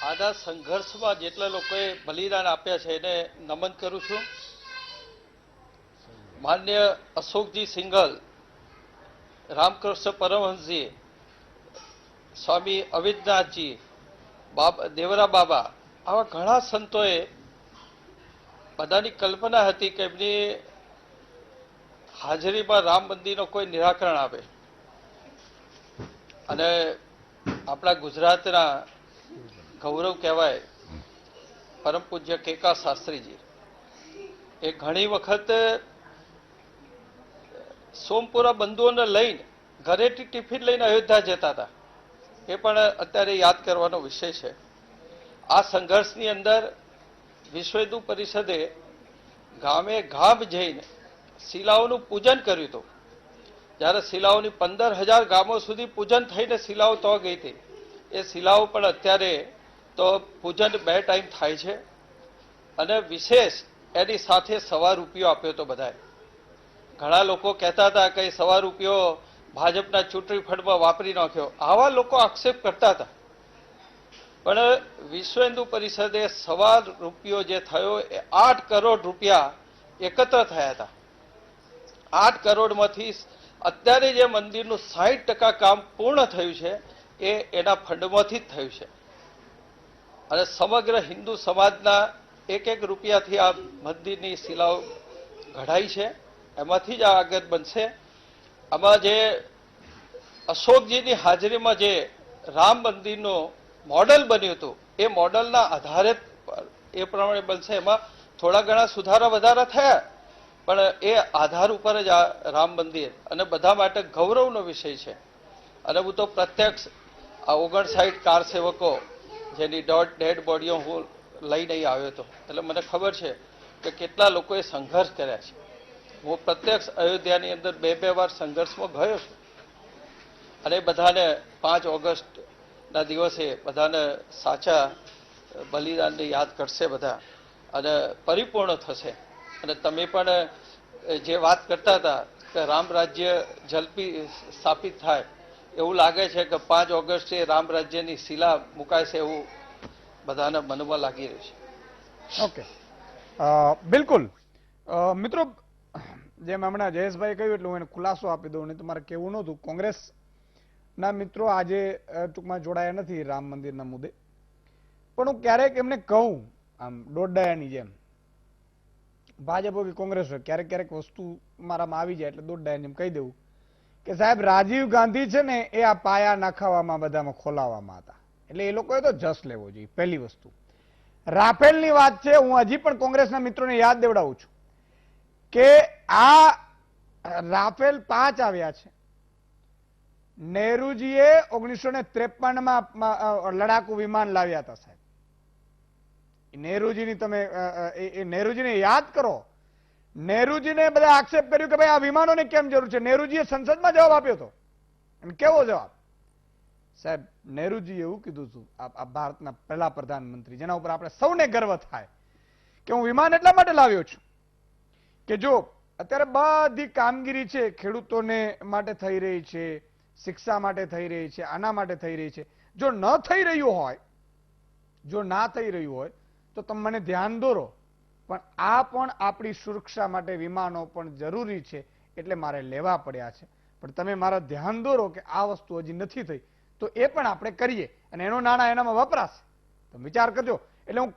આના સંઘર્ષમાં જેટલા લોકોએ બલિદાન આપ્યા છે એને નમન કરું છું. માન્ય અશોકજી સિંઘલ, રામકૃષ્ણ પરમહંસજી, સ્વામી અવિદ્યનાથજી, દેવરા બાબા, આવા ઘણા સંતોએ બધાની કલ્પના હતી કે એમની હાજરીમાં રામ મંદિરનો કોઈ નિરાકરણ આવે. અને આપણા ગુજરાતના ગૌરવ કહેવાય પરમ પૂજ્ય કેકા શાસ્ત્રીજી એ ઘણી વખત સોમપુરા બંધુઓને લઈને ઘરેથી ટિફિન લઈને અયોધ્યા જતા હતા. એ પણ અત્યારે યાદ કરવાનો વિષય છે. આ સંઘર્ષની અંદર વિશ્વ હિન્દુ પરિષદે ગામે ગામ જઈને શિલાઓનું પૂજન કર્યું હતું. જ્યારે શિલાઓની 15,000 ગામો સુધી પૂજન થઈને શિલાઓ તો ગઈ હતી. એ શિલાઓ પણ અત્યારે તો પૂજન 2 ટાઈમ થાય છે. અને વિશેષ એની સાથે ₹1 આપ્યો હતો બધાએ. ઘણા લોકો કહેતા હતા કે ₹1 ભાજપના ચૂંટણી ફંડમાં વાપરી નાખ્યો. આવા લોકો આક્ષેપ કરતા હતા. પણ વિશ્વ હિન્દુ પરિષદે ₹1 જે થયો એ 8 કરોડ રૂપિયા એકત્ર થયા હતા. 8 કરોડમાંથી અત્યારે જે મંદિરનું 60% કામ પૂર્ણ થયું છે એ એના ફંડમાંથી જ થયું છે. અને સમગ્ર હિન્દુ સમાજના 1-1 રૂપિયાથી આ મંદિરની શિલાઓ ઘડાઈ છે. એમાંથી જ આ આગળ બનશે. આમાં જે અશોકજીની હાજરીમાં જે રામ મંદિરનું મોડલ બન્યું હતું એ મોડલના આધારે એ પ્રમાણે બનશે. એમાં થોડા ઘણા સુધારા વધારા થયા પણ એ આધાર ઉપર જ આ રામ મંદિર અને બધા માટે ગૌરવનો વિષય છે. અને હું તો પ્રત્યક્ષ આ 59 કાર સેવકો જેની ડેડ બોડીઓ હું લઈને આવ્યો હતો એટલે મને ખબર છે કે કેટલા લોકોએ સંઘર્ષ કર્યા છે. હું પ્રત્યક્ષ અયોધ્યાની અંદર 2 વાર સંઘર્ષમાં ગયો છું. અને બધાને 5 ઓગસ્ટના દિવસે બધાને સાચા બલિદાનને યાદ કરશે બધા અને પરિપૂર્ણ થશે. અને તમે પણ જે વાત કરતા હતા કે રામ રાજ્ય ઝડપી સ્થાપિત થાય એવું લાગે છે કે 5 ઓગસ્ટે રામ રાજ્યની શિલા મુકાય છે એવું બધાના મનમાં લાગી રહ્યું છે. ઓકે, બિલકુલ. મિત્રો, જેમ હમણાં જયેશભાઈ કહ્યું એટલું હું એને ખુલાસો આપી દઉં. નહીં તો મારે કહેવું નહોતું. કોંગ્રેસના મિત્રો આજે ટૂંકમાં જોડાયા નથી રામ મંદિરના મુદ્દે. પણ હું ક્યારેક એમને કહું આમ દોડડાયાની જેમ, ભાજપ હોય કે કોંગ્રેસ હોય, ક્યારેક ક્યારેક વસ્તુ મારામાં આવી જાય એટલે દોડડાયાની જેમ કહી દેવું કે સાહેબ રાજીવ ગાંધી છે ને એ આ પાયા નાખાવામાં બધામાં ખોલાવવામાં હતા. એટલે એ લોકોએ તો જસ લેવો જોઈએ. પહેલી વસ્તુ રાફેલની વાત છે. હું હજી પણ કોંગ્રેસના મિત્રોને યાદ દેવડાવું છું કે આ રાફેલ 5 આવ્યા છે. નહેરુજીએ 1953માં લડાકુ વિમાન લાવ્યા હતા સાહેબ. નહેરુજીની તમે નહેરુજીને યાદ કરો. નહેરુજીને બધા આક્ષેપ કર્યું કે ભાઈ આ વિમાનોની કેમ જરૂર છે. નહેરુજીએ સંસદમાં જવાબ આપ્યો હતો. અને કેવો જવાબ સાહેબ? નહેરુજીએ એવું કીધું હતું, આ ભારતના પહેલા પ્રધાનમંત્રી જેના ઉપર આપણે સૌને ગર્વ થાય, કે હું વિમાન એટલા માટે લાવ્યો છું કે જો અત્યારે બધી કામગીરી છે ખેડૂતોને માટે થઈ રહી છે, શિક્ષા માટે થઈ રહી છે, આના માટે થઈ રહી છે. જો ન થઈ રહ્યું હોય, જો ના થઈ રહ્યું હોય તો તમે મને ધ્યાન દોરો. પણ આ પણ આપણી સુરક્ષા માટે વિમાનો પણ જરૂરી છે એટલે મારે લેવા પડ્યા છે. પણ તમે મારા ધ્યાન દોરો કે આ વસ્તુ હજી નથી થઈ તો એ પણ આપણે કરીએ અને એનો નાણાં એનામાં વપરાશે. તો વિચાર કરજો. એટલે હું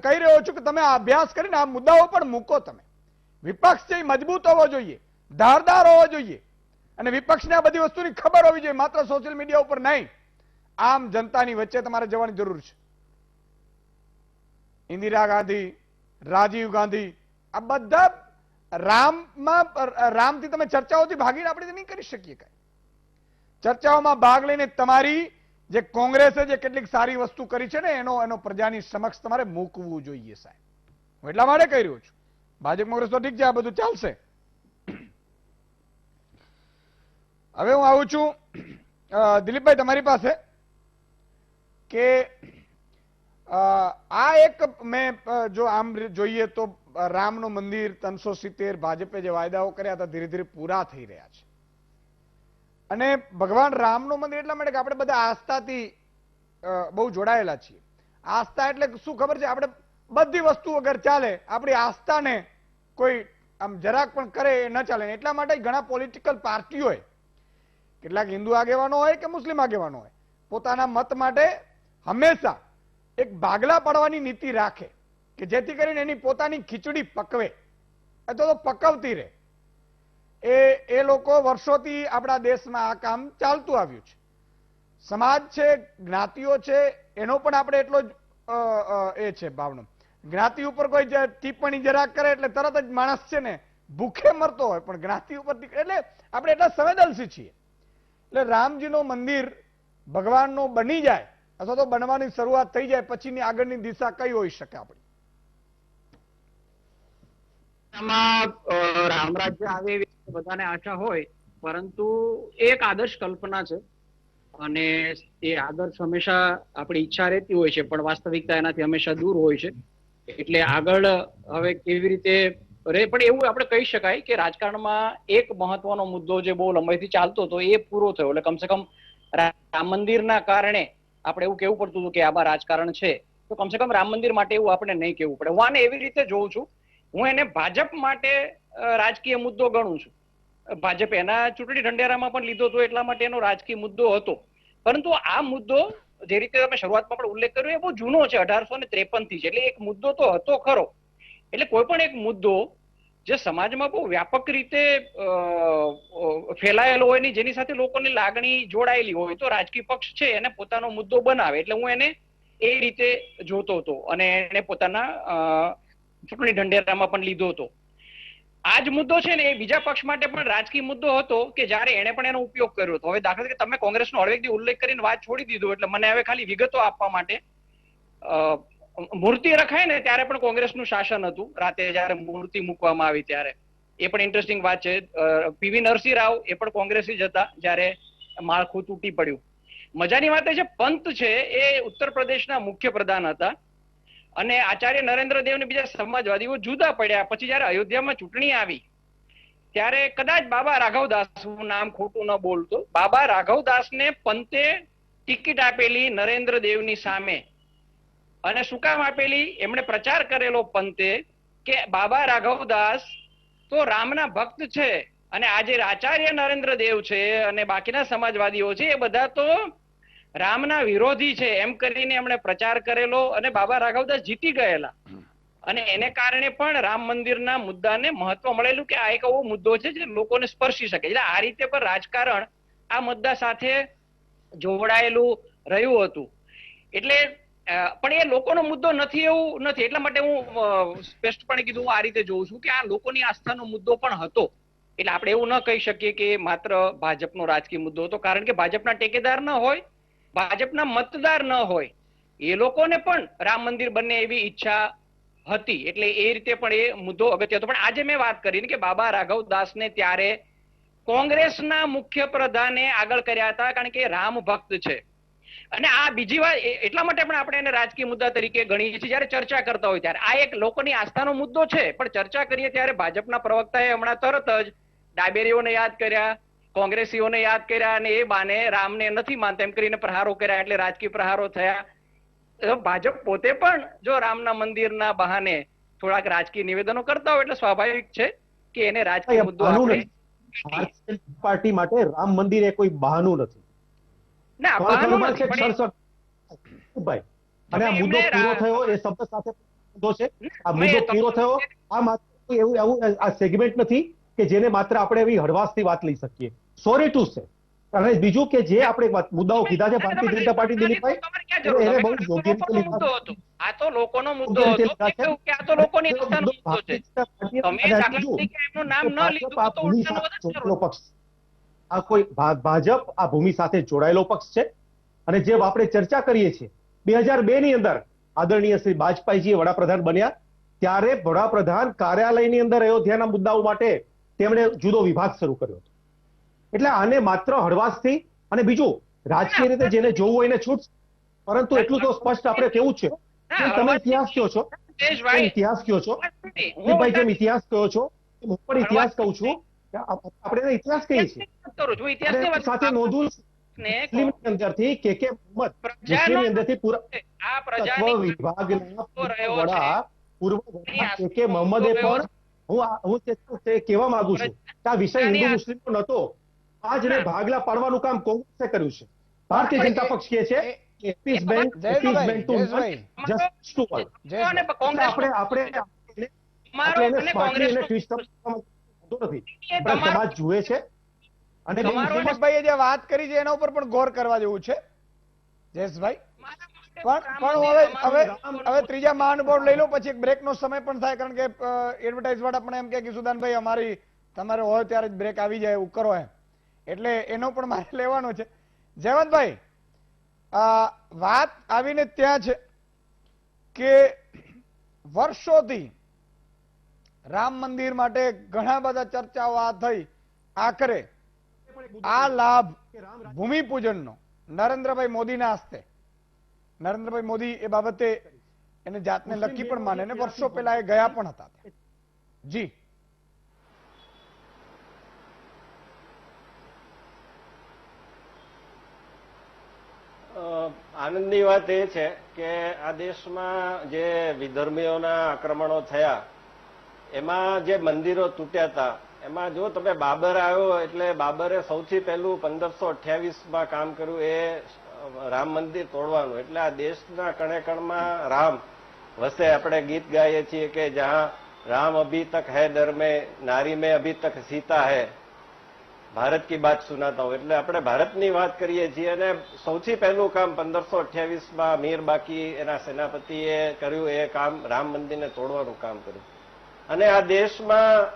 કહી રહ્યો છું કે તમે આ અભ્યાસ કરીને આ મુદ્દાઓ પણ મૂકો. તમે વિપક્ષ છે એ મજબૂત હોવો જોઈએ, ધારદાર હોવો જોઈએ, અને વિપક્ષને આ બધી વસ્તુની ખબર હોવી જોઈએ, માત્ર સોશિયલ મીડિયા ઉપર નહીં. આમ જનતાની વચ્ચે તમારે જવાની જરૂર છે. ઇન્દિરા ગાંધી, રાજીવ ગાંધી, આ બધા રામથી તમે ચર્ચાઓથી ભાગીને આપણે નહીં કરી શકીએ. કઈ ચર્ચાઓમાં ભાગ લઈને તમારી જે કોંગ્રેસે જે કેટલીક સારી વસ્તુ કરી છે ને એનો પ્રજાની સમક્ષ તમારે મૂકવું જોઈએ સાહેબ. હું એટલા માટે કહી રહ્યો છું. ભાજપ કોંગ્રેસ તો ઠીક છે, આ બધું ચાલશે. હવે હું આવું છું દિલીપભાઈ તમારી પાસે કે આ એક મેં જો આમ જોઈએ તો રામનું મંદિર 370 ભાજપે જે વાયદાઓ કર્યા હતા ધીરે ધીરે પૂરા થઈ રહ્યા છે. અને ભગવાન રામનું મંદિર એટલા માટે કે આપણે બધા આસ્થાથી બહુ જોડાયેલા છીએ. આસ્થા એટલે શું ખબર છે? આપણે બધી વસ્તુ અગર ચાલે, આપણી આસ્થાને કોઈ આમ જરાક પણ કરે એ ન ચાલે. એટલા માટે ઘણા પોલિટિકલ પાર્ટીઓએ, કેટલાક હિન્દુ આગેવાનો હોય કે મુસ્લિમ આગેવાનો હોય, પોતાના મત માટે હંમેશા એક ભાગલા પાડવાની નીતિ રાખે કે જેથી કરીને એની પોતાની ખીચડી પકવે અથવા તો પકવતી રહે. એ લોકો વર્ષોથી આપણા દેશમાં આ કામ ચાલતું આવ્યું છે. સમાજ છે, જ્ઞાતિઓ છે, એનો પણ આપણે એટલો જ એ છે ભાવનો. જ્ઞાતિ ઉપર કોઈ ટિપ્પણી જરાક કરે એટલે તરત જ માણસ છે ને ભૂખે મરતો હોય, પણ જ્ઞાતિ ઉપર એટલે આપણે એટલા સંવેદનશીલ છીએ. એટલે રામજીનું મંદિર ભગવાનનું બની જાય અથવા તો બનવાની શરૂઆત થઈ જાય પછીની આગળની દિશા કઈ હોઈ શકે? આપણી રામ રાજ્ય આવે એવી બધાને આશા હોય, પરંતુ એક આદર્શ કલ્પના છે અને એ આદર્શ હંમેશા આપણી ઈચ્છા રહેતી હોય છે, પણ વાસ્તવિકતા એનાથી હંમેશા દૂર હોય છે. એટલે આગળ હવે કેવી રીતે રહે, પણ એવું આપણે કહી શકાય કે રાજકારણમાં એક મહત્વનો મુદ્દો જે બહુ લંબાઈથી ચાલતો હતો એ પૂરો થયો. એટલે કમસે કમ રામ મંદિરના કારણે આપણે એવું કેવું પડતું હતું કે આમાં રાજકારણ છે, તો કમસે કમ રામ મંદિર માટે એવું આપણે નહીં કેવું પડે. હું આને એવી રીતે જોઉં છું, હું એને ભાજપ માટે રાજકીય મુદ્દો ગણું છું. ભાજપ એના ચૂંટણી ઢંઢેરામાં પણ લીધો હતો એટલા માટે એનો રાજકીય મુદ્દો હતો. પરંતુ આ મુદ્દો જે રીતે તમે શરૂઆતમાં પણ ઉલ્લેખ કર્યો એ બહુ જૂનો છે, 1853 થી છે. એટલે એક મુદ્દો તો હતો ખરો. એટલે કોઈ પણ એક મુદ્દો જે સમાજમાં બહુ વ્યાપક રીતે ફેલાયેલો હોય, જેની સાથે લોકોની લાગણી જોડાયેલી હોય, તો રાજકીય પક્ષ છે એને પોતાનો મુદ્દો બનાવે. એટલે હું એને એ રીતે જોતો હતો અને એને પોતાના ચૂંટણી ઢંઢેરામાં પણ લીધો હતો. આ જ મુદ્દો છે ને એ બીજા પક્ષ માટે પણ રાજકીય મુદ્દો હતો કે જ્યારે એને પણ એનો ઉપયોગ કર્યો હતો. હવે દાખલા તરીકે તમે કોંગ્રેસનો હળવેકથી ઉલ્લેખ કરીને વાત છોડી દીધો, એટલે મને હવે ખાલી વિગતો આપવા માટે, મૂર્તિ રખાય ને ત્યારે પણ કોંગ્રેસનું શાસન હતું. રાતે જયારે મૂર્તિ મૂકવામાં આવી ત્યારે એ પણ ઇન્ટરેસ્ટિંગ વાત છે. પીવી નરસિંહ રાવ એ પણ કોંગ્રેસી જ હતા જયારે માળખું તૂટી પડ્યું. મજાની વાત એ છે, પંત છે એ ઉત્તર પ્રદેશના મુખ્ય પ્રધાન હતા અને આચાર્ય નરેન્દ્ર દેવ ને બીજા સમાજવાદીઓ જુદા પડ્યા. પછી જયારે અયોધ્યામાં ચૂંટણી આવી ત્યારે કદાચ બાબા રાઘવદાસ, હું નામ ખોટું ન બોલતો, બાબા રાઘવદાસને પંતે ટિકિટ આપેલી નરેન્દ્ર દેવની સામે. અને શું કામ આપેલી? એમણે પ્રચાર કરેલો પંતે કે બાબા રાઘવદાસ તો રામના ભક્ત છે અને આજે આચાર્ય નરેન્દ્ર દેવ છે અને બાકીના સમાજવાદીઓ છે એ બધા તો રામના વિરોધી છે, એમ કરીને એમણે પ્રચાર કરેલો અને બાબા રાઘવદાસ જીતી ગયેલા. અને એને કારણે પણ રામ મંદિરના મુદ્દાને મહત્વ મળેલું કે આ એક એવો મુદ્દો છે જે લોકોને સ્પર્શી શકે. એટલે આ રીતે પણ રાજકારણ આ મુદ્દા સાથે જોડાયેલું રહ્યું હતું. એટલે પણ એ લોકોનો મુદ્દો નથી એવું નથી. એટલા માટે હું સ્પષ્ટપણે કીધું, હું આ રીતે જોઉં છું કે આ લોકોની આસ્થાનો મુદ્દો પણ હતો. એટલે આપણે એવું ન કહી શકીએ કે માત્ર ભાજપનો રાજકીય મુદ્દો હતો, કારણ કે ભાજપના ટેકેદાર ન હોય, ભાજપના મતદાર ન હોય, એ લોકોને પણ રામ મંદિર બને એવી ઈચ્છા હતી. એટલે એ રીતે પણ એ મુદ્દો અગત્ય હતો. પણ આજે મેં વાત કરી કે બાબા રાઘવદાસને ત્યારે કોંગ્રેસના મુખ્ય પ્રધાને આગળ કર્યા હતા કારણ કે રામ ભક્ત છે. અને આ બીજી વાત એટલા માટે પણ આપણે એને રાજકીય મુદ્દા તરીકે ગણીએ છીએ જયારે ચર્ચા કરતા હોય ત્યારે. આ એક લોકોની આસ્થાનો મુદ્દો છે, પણ ચર્ચા કરીએ ત્યારે ભાજપના પ્રવક્તાએ હમણાં તરત જ ડાબેરીઓને યાદ કર્યા, કોંગ્રેસીઓને યાદ કર્યા અને એ બાને રામને નથી માનતા એમ કરીને પ્રહારો કર્યા. એટલે રાજકીય પ્રહારો થયા. ભાજપ પોતે પણ જો રામના મંદિરના બહાને થોડાક રાજકીય નિવેદનો કરતા હોય એટલે સ્વાભાવિક છે કે એને રાજકીય મુદ્દો આપણે ભારતીય જનતા પાર્ટી માટે રામ મંદિર એ કોઈ બહાનું નથી. ના, બહાનું નથી. ભાઈ અને આ તમે મુદ્દો એમને પૂરો થયો એ શબ્દ સાથે મુદ્દો છે. આ મેં મુદ્દો તમને- પૂરો થયો. આ માત્ર એવું આ સેગમેન્ટ નથી કે જેને માત્ર આપણે એવી હળવાશથી વાત લઈ શકીએ. Sorry to say. અને બીજું કે જે આપણે મુદ્દાઓ કીધા છે ભારતીય જનતા પાર્ટી દિલીપભાઈ, તમારે ક્યાં જરૂર? એને તમે બહુ આ તો યોગ્ય રીતે લોકોનો લીધા મુદ્દો હતો. આ તો લોકોનો મુદ્દો યોગ્ય રીતે હતો. લીધા છે. મેં કહ્યું કે આ તો લોકોની અને આસ્થાનો મુદ્દો મુદ્દો છે. ભારતીય જનતા પાર્ટીએ તમે આધાર દાખલા લીધું તરીકે એમનું નામ કે ન ભાજપ લીધું આ તો ભૂમિ ઉલટાનું સાથે વધારે જોડાયેલો પક્ષ. આ કોઈ ભાજપ આ ભૂમિ સાથે જોડાયેલો પક્ષ છે. અને જે આપણે ચર્ચા કરીએ છીએ 2002 ની અંદર આદરણીય શ્રી વાજપેયીજી વડાપ્રધાન બન્યા ત્યારે વડાપ્રધાન કાર્યાલયની અંદર અયોધ્યાના મુદ્દાઓ માટે તેમણે જુદો વિભાગ શરૂ કર્યો હતો. એટલે આને માત્ર હળવાશથી, અને બીજું રાજકીય રીતે જેને જોવું હોય એને છૂટ, પરંતુ એટલું તો સ્પષ્ટ આપણે કેવું છે કે તમે ઇતિહાસ કહો છો, જયેશભાઈ, ઇતિહાસ કહો છો હું દિલીપભાઈ, જેમ ઇતિહાસ કહો છો હું પણ ઇતિહાસ કહું છું. કે આપણે એને ઇતિહાસ કહીએ છીએ. કરું છું ઇતિહાસની અને વાત સાથે નોંધવું ને મુસ્લિમની અંદરથી કે મોહમ્મદ મુસ્લિમની અંદરથી પૂરા આ તત્વ પ્રજાની વિભાગના રહ્યો વડા પૂર્વ વડા કે મોહમ્મદે પણ હું તે કહેવા માંગુ છું કે આ વિષય હિન્દુ મુસ્લિમનો નહોતો. આજને ભાગલા પાડવાનું કામ કોંગ્રેસે કર્યું છે. ભારતીય જનતા પક્ષ કહે છે કે appeasement to Jayeshbhai, one, justice to all. અને એટલે કોંગ્રેસ આપણે એને સ્માર્ટલી એને twist up કરવામાં આવતું નથી. આપણા સમાજ જુએ છે અને બે તમારો મુસ્લિમ દિલીપભાઈએ જે વાત કરી છે એના ઉપર પણ ગૌર કરવા જેવું છે જયેશભાઈ. પણ હું હવે ત્રીજા મહાનુભાવ લઈ લઉં, પછી એક બ્રેકનો સમય પણ થાય, કારણ કે એડવર્ટાઇઝ વાળા પણ એમ કે સુદાનભાઈ અમારી તમારે હોય ત્યારે જ બ્રેક આવી જાય એવું કરો એમ, એટલે એનો પણ મારે લેવાનો છે. જયવંતભાઈ, વાત આવીને ત્યાં છે કે વર્ષોથી રામ મંદિર માટે ઘણા બધા ચર્ચાઓ આ થઈ. આખરે આ લાભ ભૂમિપૂજનનો નરેન્દ્રભાઈ મોદીના હસ્તે, નરેન્દ્રભાઈ મોદી એ બાબતે એને જાતને લકી પણ માને અને વર્ષો પહેલા એ ગયા પણ હતા. જી આનંદની વાત એ છે કે આ દેશમાં જે વિધર્મીઓના આક્રમણો થયા એમાં જે મંદિરો તૂટ્યા હતા એમાં જો તમે બાબર આવ્યો એટલે બાબરે સૌથી પહેલું 1528માં કામ કર્યું એ રામ મંદિર તોડવાનું. એટલે આ દેશના કણે કણમાં રામ વસે. આપણે ગીત ગાઈએ છીએ કે જહાં રામ અભી તક હૈ દર મેં, નારી મેં અભી તક સીતા હૈ, ભારત કી બાત સુનાતા હું. એટલે આપણે ભારતની વાત કરીએ છીએ અને સૌથી પહેલું કામ 1528માં મીર બાકી એના સેનાપતિએ કર્યું એ કામ રામ મંદિરને તોડવાનું કામ કર્યું. અને આ દેશમાં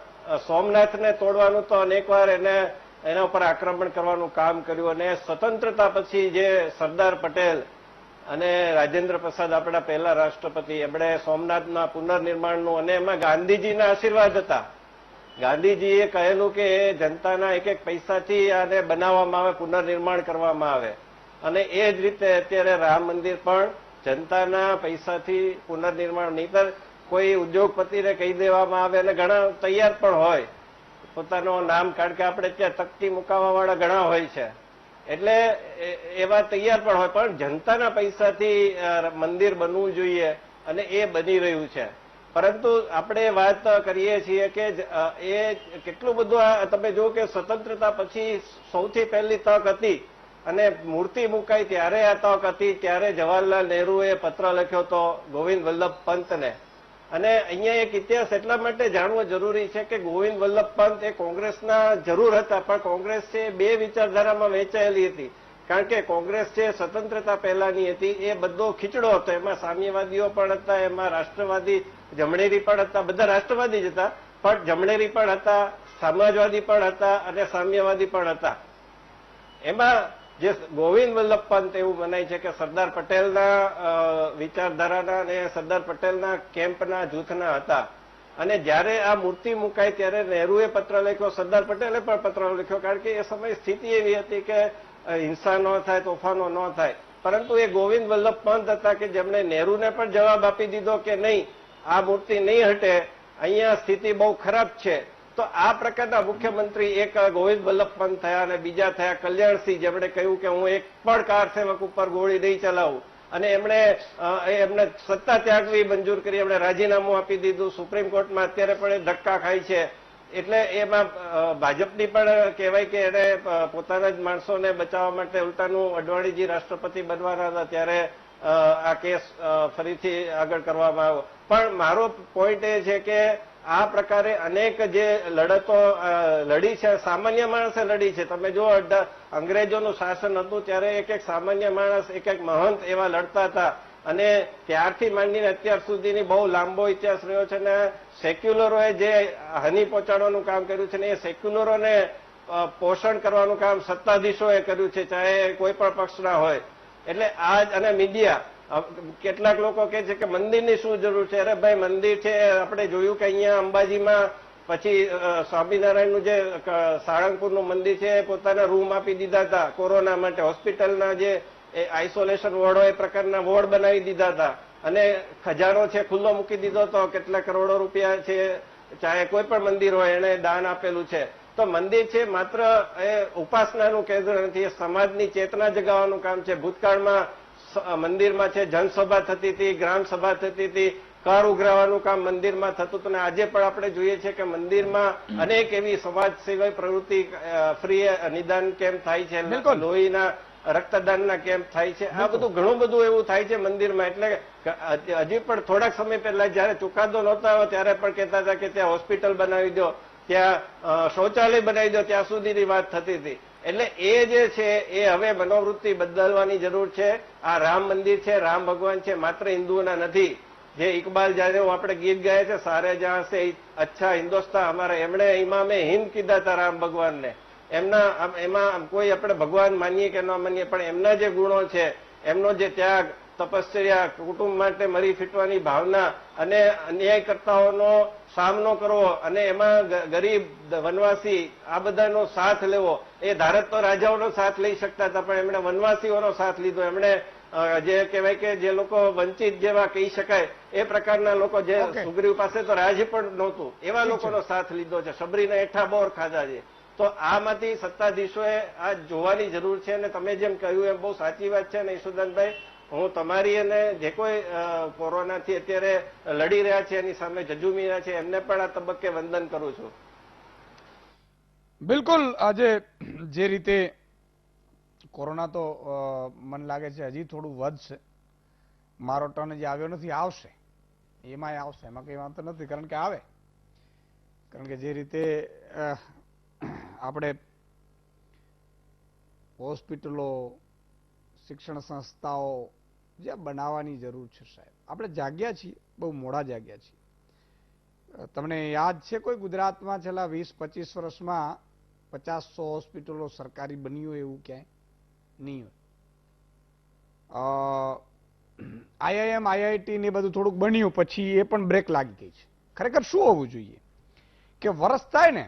સોમનાથને તોડવાનું તો અનેકવાર એના ઉપર આક્રમણ કરવાનું કામ કર્યું. અને સ્વતંત્રતા પછી જે સરદાર પટેલ અને રાજેન્દ્ર પ્રસાદ આપણા પહેલા રાષ્ટ્રપતિ એમણે સોમનાથના પુનર્નિર્માણનું, અને એમાં ગાંધીજીના આશીર્વાદ હતા. ગાંધીજીએ કહેલું કે જનતાના એક એક પૈસાથી આને બનાવવામાં આવે, પુનર્નિર્માણ કરવામાં આવે. અને એ જ રીતે અત્યારે રામ મંદિર પણ જનતાના પૈસાથી પુનર્નિર્માણ, નહીંતર કોઈ ઉદ્યોગપતિને કહી દેવામાં આવે અને ઘણા તૈયાર પણ હોય પોતાનું નામ, કારણ કે આપણે ત્યાં તકતી મુકાવવા વાળા ઘણા હોય છે, એટલે એવા તૈયાર પણ હોય, પણ જનતાના પૈસાથી મંદિર બનવું જોઈએ અને એ બની રહ્યું છે. પરંતુ આપણે વાત કરીએ છીએ કે એ કેટલું બધું તમે જુઓ કે સ્વતંત્રતા પછી સૌથી પહેલી તક હતી અને મૂર્તિ મુકાઈ ત્યારે આ તક હતી. ત્યારે જવાહરલાલ નહેરુએ પત્ર લખ્યો હતો ગોવિંદ વલ્લભ પંતને. અને અહીંયા એક ઇતિહાસ એટલા માટે જાણવો જરૂરી છે કે ગોવિંદ વલ્લભ પંત એ કોંગ્રેસના જરૂર હતા, પણ કોંગ્રેસ છે બે વિચારધારામાં વહેંચાયેલી હતી. કારણ કે કોંગ્રેસ છે સ્વતંત્રતા પહેલાની હતી, એ બધો ખીચડો હતો. એમાં સામ્યવાદીઓ પણ હતા, એમાં રાષ્ટ્રવાદી જમણેરી પણ હતા, બધા રાષ્ટ્રવાદી જ હતા, પણ જમણેરી પણ હતા, સમાજવાદી પણ હતા અને સામ્યવાદી પણ હતા. એમાં જે ગોવિંદ વલ્લભ પંત એવું મનાય છે કે સરદાર પટેલના વિચારધારાના અને સરદાર પટેલના કેમ્પના જૂથના હતા. અને જ્યારે આ મૂર્તિ મુકાઈ ત્યારે નહેરુએ પત્ર લખ્યો, સરદાર પટેલે પણ પત્ર લખ્યો, કારણ કે એ સમય સ્થિતિ એવી હતી કે હિંસા ન થાય, તોફાનો ન થાય. પરંતુ એ ગોવિંદ વલ્લભ પંત હતા કે જેમણે નહેરુને પણ જવાબ આપી દીધો કે નહીં, આ મૂર્તિ નહીં હટે, અહીંયા સ્થિતિ બહુ ખરાબ છે. તો આ પ્રકારના મુખ્યમંત્રી એક ગોવિંદ વલ્લભ પંત થયા અને બીજા થયા કલ્યાણસિંહ, જેમણે કહ્યું કે હું એક પણ કાર સેવક ઉપર ગોળી નહીં ચલાવું. અને એમને સત્તા ત્યાગવી મંજૂર કરી, એમણે રાજીનામું આપી દીધું. સુપ્રીમ કોર્ટમાં અત્યારે પણ એ ધક્કા ખાય છે. એટલે એમાં ભાજપની પણ કહેવાય કે એને પોતાના જ માણસોને બચાવવા માટે ઉલટાનું અડવાણીજી રાષ્ટ્રપતિ બનવાના હતા ત્યારે આ કેસ ફરીથી આગળ કરવામાં આવ્યો. પણ મારો પોઈન્ટ એ છે કે આ પ્રકારે અનેક જે લડતો લડી છે, સામાન્ય માણસે લડી છે. તમે જો અંગ્રેજોનું શાસન હતું ત્યારે એક એક સામાન્ય માણસ, એક એક મહંત એવા લડતા હતા, અને ત્યારથી માંડીને અત્યાર સુધીની બહુ લાંબો ઇતિહાસ રહ્યો છે. અને સેક્યુલરોએ જે હાનિ પહોંચાડવાનું કામ કર્યું છે ને એ સેક્યુલરોને પોષણ કરવાનું કામ સત્તાધીશોએ કર્યું છે, ચાહે કોઈ પણ પક્ષના હોય. એટલે આજ અને મીડિયા, કેટલાક લોકો કહે છે કે મંદિરની શું જરૂર છે? અરે ભાઈ, મંદિર છે. આપણે જોયું કે અહીંયા અંબાજીમાં પછી સ્વામિનારાયણનું જે સાળંગપુરનું મંદિર છે એ પોતાના રૂમ આપી દીધા હતા કોરોના માટે. હોસ્પિટલના જે આઇસોલેશન વોર્ડ હોય એ પ્રકારના વોર્ડ બનાવી દીધા હતા, અને ખજાનો છે ખુલ્લો મૂકી દીધો હતો. કેટલા કરોડો રૂપિયા છે, ચાહે કોઈ પણ મંદિર હોય, એને દાન આપેલું છે. તો મંદિર છે માત્ર એ ઉપાસનાનું કેન્દ્ર નથી, એ સમાજની ચેતના જગાવવાનું કામ છે. ભૂતકાળમાં મંદિરમાં છે જનસભા થતી હતી, ગ્રામ સભા થતી હતી, કર ઉઘરાવાનું કામ મંદિરમાં થતું હતું. અને આજે પણ આપણે જોઈએ છીએ કે મંદિરમાં અનેક એવી સમાજ સેવાય પ્રવૃત્તિ, ફ્રી નિદાન કેમ્પ થાય છે, લોહીના રક્તદાનના કેમ્પ થાય છે. આ બધું ઘણું બધું એવું થાય છે મંદિરમાં. એટલે હજી પણ થોડાક સમય પહેલા જયારે ચુકાદો નહોતો આવ્યો ત્યારે પણ કહેતા હતા કે ત્યાં હોસ્પિટલ બનાવી દો, ત્યાં શૌચાલય બનાવી દો, ત્યાં સુધીની વાત થતી હતી. એટલે એ જે છે એ હવે મનોવૃત્તિ બદલવાની જરૂર છે. આ રામ મંદિર છે, રામ ભગવાન છે, માત્ર હિન્દુઓના નથી. જે ઇકબાલ જયારે આપણે ગીત ગાય છે, સારે જહાં સે અચ્છા હિન્દુસ્તાન હમારા, એમણે ઇમામે હિન્દ કીધા હતા રામ ભગવાનને. એમાં કોઈ આપણે ભગવાન માનીએ કે ન માનીએ, પણ એમના જે ગુણો છે, એમનો જે ત્યાગ, તપશ્ચર્યા, કુટુંબ માટે મરી ફીટવાની ભાવના, અને અન્યાયકર્તાઓનો સામનો કરવો, અને એમાં ગરીબ, વનવાસી, આ બધાનો સાથ લેવો. એ ધારત તો રાજાઓનો સાથ લઈ શકતા હતા, પણ એમણે વનવાસીઓનો સાથ લીધો. એમણે જે કહેવાય કે જે લોકો વંચિત જેવા કહી શકાય એ પ્રકારના લોકો, જે સુગ્રીવ પાસે તો રાજ પણ નહોતું, એવા લોકોનો સાથ લીધો છે. સબરીના એઠા બોર ખાધા છે. તો આમાંથી સત્તાધીશોએ આ જોવાની જરૂર છે. અને તમે જેમ કહ્યું એમ બહુ સાચી વાત છે ને ઈશુદાનભાઈ, હું તમારી અને જે કોઈ કોરોનાથી અત્યારે લડી રહ્યા છે એની સામે ઝઝૂમી રહ્યા છે એમને પણ આ તબક્કે વંદન કરું છું. બિલકુલ. આજે જે રીતે કોરોના તો મને લાગે છે હજી થોડું વધશે. મારો ટર્ન જે આવ્યો નથી, આવશે, એમાંય આવશે, એમાં કઈ વાંધો નથી. કારણ કે આવે, કારણ કે જે રીતે આપણે હોસ્પિટલો, શિક્ષણ સંસ્થાઓ જે બનાવવાની જરૂર છે સાહેબ, આપણે જાગ્યા છીએ, બહુ મોડા જાગ્યા છીએ. તમને યાદ છે કોઈ ગુજરાતમાં છેલ્લા 20-25 વર્ષમાં 50-100 હોસ્પિટલો સરકારી બની હોય એવું ક્યાંય નહીં હોય. આઈઆઈએમ, આઈઆઈટી ને બધું થોડુંક બન્યું, પછી એ પણ બ્રેક લાગી ગઈ છે. ખરેખર શું હોવું જોઈએ કે વરસ થાય ને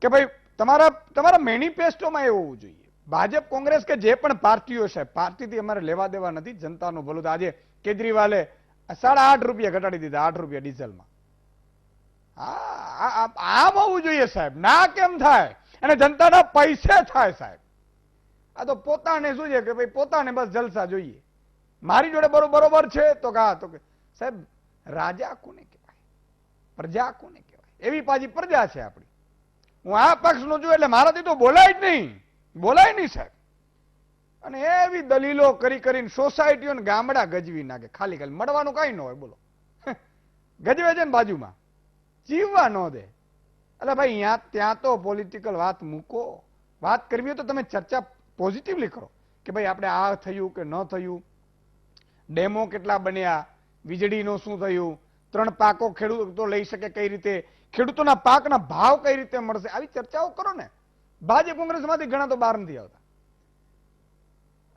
કે ભાઈ તમારા મેનિફેસ્ટોમાં એવું હોવું જોઈએ. ભાજપ, કોંગ્રેસ કે જે પણ પાર્ટીઓ છે, પાર્ટીથી અમારે લેવા દેવા નથી, જનતાનું ભલું. આજે કેજરીવાલે 8.5 રૂપિયા ઘટાડી દીધા, 8 રૂપિયા ડીઝલમાં. આમ હોવું જોઈએ સાહેબ, ના કેમ થાય? અને જનતાના પૈસે થાય સાહેબ. આ તો પોતાને શું છે કે ભાઈ પોતાને બસ જલસા જોઈએ, મારી જોડે બરોબર છે તો સાહેબ રાજા કોને કહેવાય, પ્રજા કોને કહેવાય? એવી પાછી પ્રજા છે આપણી. હું આ પક્ષનો છું એટલે મારાથી તો બોલાય જ નહીં, બોલાય નહીં સાહેબ. અને એવી દલીલો કરીને સોસાયટીઓ ને ગામડા ગજવી નાખે. ખાલી મળવાનું કઈ ન હોય, બોલો ગજવે છે ને બાજુમાં, જીવવા ન દે. એટલે ભાઈ ત્યાં તો પોલિટિકલ વાત મૂકો. વાત કરવી હોય તો તમે ચર્ચા પોઝિટિવલી કરો કે ભાઈ આપણે આ થયું કે ન થયું, ડેમો કેટલા બન્યા, વીજળીનું શું થયું, 3 પાકો ખેડૂતો લઈ શકે કઈ રીતે, ખેડૂતોના પાકના ભાવ કઈ રીતે મળશે, આવી ચર્ચાઓ કરો ને. ભાજપ કોંગ્રેસમાંથી ઘણા તો બહાર નથી આવતા,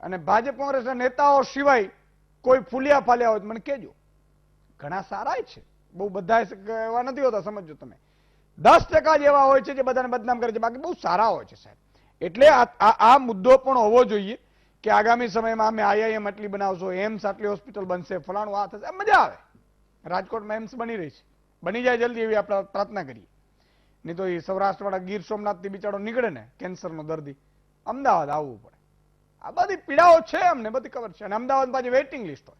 અને ભાજપ કોંગ્રેસના નેતાઓ સિવાય કોઈ ફૂલ્યા ફાલ્યા હોય તો મને કહેજો. ઘણા સારા છે, બહુ બધા એવા નથી હોતા, સમજો તમે. 10% જ એવા હોય છે જે બધાને બદનામ કરે છે, બાકી બહુ સારા હોય છે સાહેબ. એટલે આ મુદ્દો પણ હોવો જોઈએ કે આગામી સમયમાં અમે આઈઆઈએમ આટલી બનાવશો, એમ્સ આટલી હોસ્પિટલ બનશે, ફલાણું આ થશે. મજા આવે. રાજકોટમાં એમ્સ બની રહી છે, બની જાય જલ્દી એવી આપણે પ્રાર્થના કરીએ. નહીં તો એ સૌરાષ્ટ્ર વાળા ગીર સોમનાથથી બિચારો નીકળે ને કેન્સરનો દર્દી, અમદાવાદ આવવું પડે. આ બધી પીડાઓ છે, અમને બધી ખબર છે. અને અમદાવાદ પાછી વેઇટિંગ લિસ્ટ હોય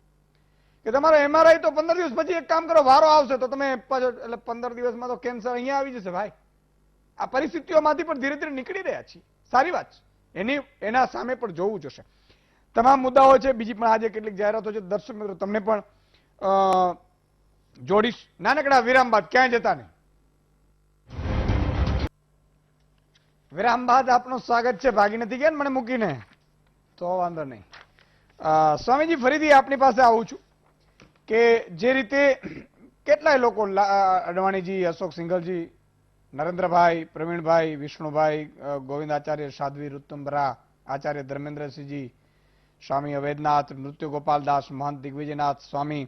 કે તમારો એમઆરઆઈ તો 15 દિવસ પછી એક કામ કરો, વારો આવશે તો તમે એટલે 15 દિવસમાં તો કેન્સર અહીંયા આવી જશે ભાઈ. આ પરિસ્થિતિઓમાંથી પણ ધીરે ધીરે નીકળી રહ્યા છીએ, સારી વાત છે. એના સામે પણ જોવું જશે. તમામ મુદ્દાઓ છે. બીજી પણ આજે કેટલીક જાહેરાતો છે. દર્શક મિત્રો તમને પણ જોડીશ. નાનકડા વિરામ બાદ ક્યાંય જતા નહીં. વિરામ બાદ આપનું સ્વાગત છે. ભાગી નથી ગયા ને મને મૂકીને? તો વાંધો નહીં. સ્વામીજી, ફરીથી આપની પાસે આવું છું કે જે રીતે કેટલાય લોકો અડવાણીજી, અશોક સિંઘલજી, નરેન્દ્રભાઈ, પ્રવીણભાઈ, વિષ્ણુભાઈ, ગોવિંદ આચાર્ય, સાધ્વી ઋતુંબરા, આચાર્ય ધર્મેન્દ્રસિંહજી, સ્વામી અવૈધનાથ, નૃત્ય ગોપાલદાસ, મહંત દિગ્વિજયનાથ સ્વામી,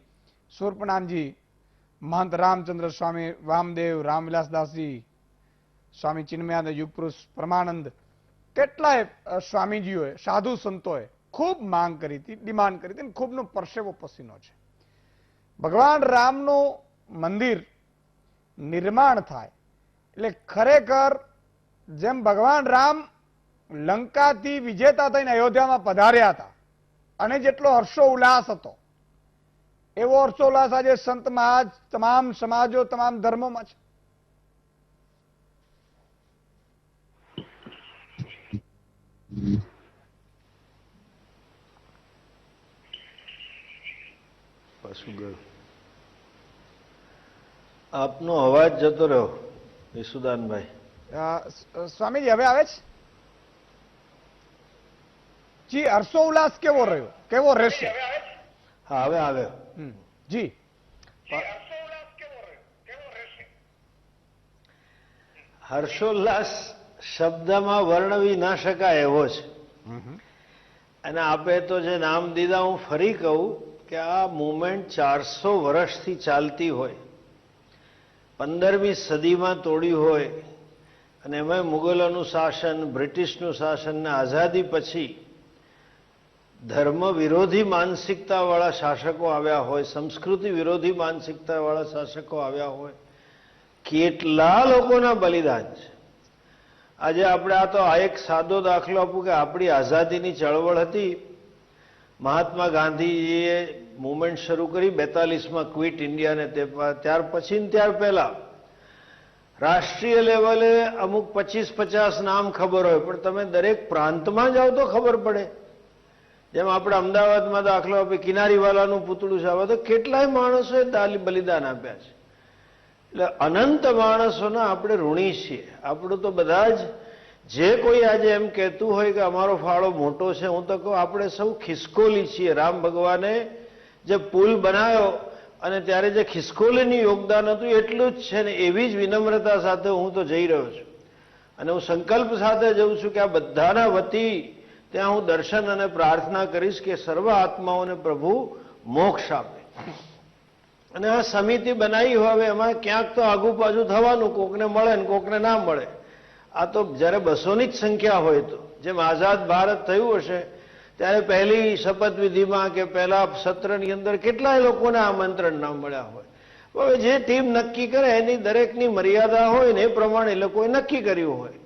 સુરપનાનજી, મહંત રામચંદ્ર સ્વામી, વામદેવ, રામવિલાસદાસજી, સ્વામી ચિન્મયાનંદ, યુગપુરુષ પરમાનંદ, કેટલાય સ્વામીજીઓએ, સાધુ સંતોએ ખૂબ માંગ કરી હતી, ડિમાન્ડ કરી હતી, ખૂબનો પરસેવો પસીનો છે. ભગવાન રામનું મંદિર નિર્માણ થાય એટલે ખરેખર જેમ ભગવાન રામ લંકાથી વિજેતા થઈને અયોધ્યામાં પધાર્યા હતા અને જેટલો હર્ષો ઉલ્લાસ હતો એવો હર્ષો ઉલ્લાસ આજે સંત મહાજ, તમામ સમાજો, તમામ ધર્મોમાં છે. પાછું ગયું. આપનો અવાજ જતો રહ્યો વિસુદાનભાઈ. સ્વામીજી હવે આવે છે? જી, હર્ષો ઉલ્લાસ કેવો રહ્યો, કેવો રહેશે? હા, હવે આવ્યો. જી, હર્ષોલ્લાસ શબ્દમાં વર્ણવી ના શકાય એવો છે. અને આપે તો જે નામ દીધા, હું ફરી કહું કે આ મુવમેન્ટ 400 વર્ષથી ચાલતી હોય, 15મી સદીમાં તોડી હોય, અને એમાં મુગલોનું શાસન, બ્રિટિશનું શાસન ને આઝાદી પછી ધર્મ વિરોધી માનસિકતાવાળા શાસકો આવ્યા હોય, સંસ્કૃતિ વિરોધી માનસિકતાવાળા શાસકો આવ્યા હોય, કેટલા લોકોના બલિદાન છે. આજે આપણે આ તો આ એક સાદો દાખલો આપું કે આપણી આઝાદીની ચળવળ હતી. મહાત્મા ગાંધીજીએ મુવમેન્ટ શરૂ કરી 42માં ક્વિટ ઇન્ડિયાને. ત્યાર પછી ને ત્યાર પહેલા રાષ્ટ્રીય લેવલે અમુક 25-50 નામ ખબર હોય, પણ તમે દરેક પ્રાંતમાં જાઓ તો ખબર પડે. જેમ આપણે અમદાવાદમાં દાખલો આપીએ, કિનારીવાલાનું પૂતળું છે, આવા તો કેટલાય માણસોએ બલિદાન આપ્યા છે. એટલે અનંત માણસોના આપણે ઋણી છીએ. આપણું તો બધા જ, જે કોઈ આજે એમ કહેતું હોય કે અમારો ફાળો મોટો છે, હું તો કહું આપણે સૌ ખિસકોલી છીએ. રામ ભગવાને જે પુલ બનાવ્યો અને ત્યારે જે ખિસકોલીનું યોગદાન હતું એટલું જ છે ને. એવી જ વિનમ્રતા સાથે હું તો જઈ રહ્યો છું અને હું સંકલ્પ સાથે જઉં છું કે આ બધાના વતી ત્યાં હું દર્શન અને પ્રાર્થના કરીશ કે સર્વ આત્માઓને પ્રભુ મોક્ષ આપે. અને આ સમિતિ બનાવી હવે એમાં ક્યાંક તો આગુ પાછું થવાનું, કોકને મળે ને કોકને ના મળે. આ તો જ્યારે 200ની જ સંખ્યા હોય તો, જેમ આઝાદ ભારત થયું હશે ત્યારે પહેલી શપથવિધિમાં કે પહેલા સત્રની અંદર કેટલાય લોકોને આમંત્રણ ના મળ્યા હોય. હવે જે ટીમ નક્કી કરે એની દરેકની મર્યાદા હોય ને એ પ્રમાણે એ લોકોએ નક્કી કર્યું હોય.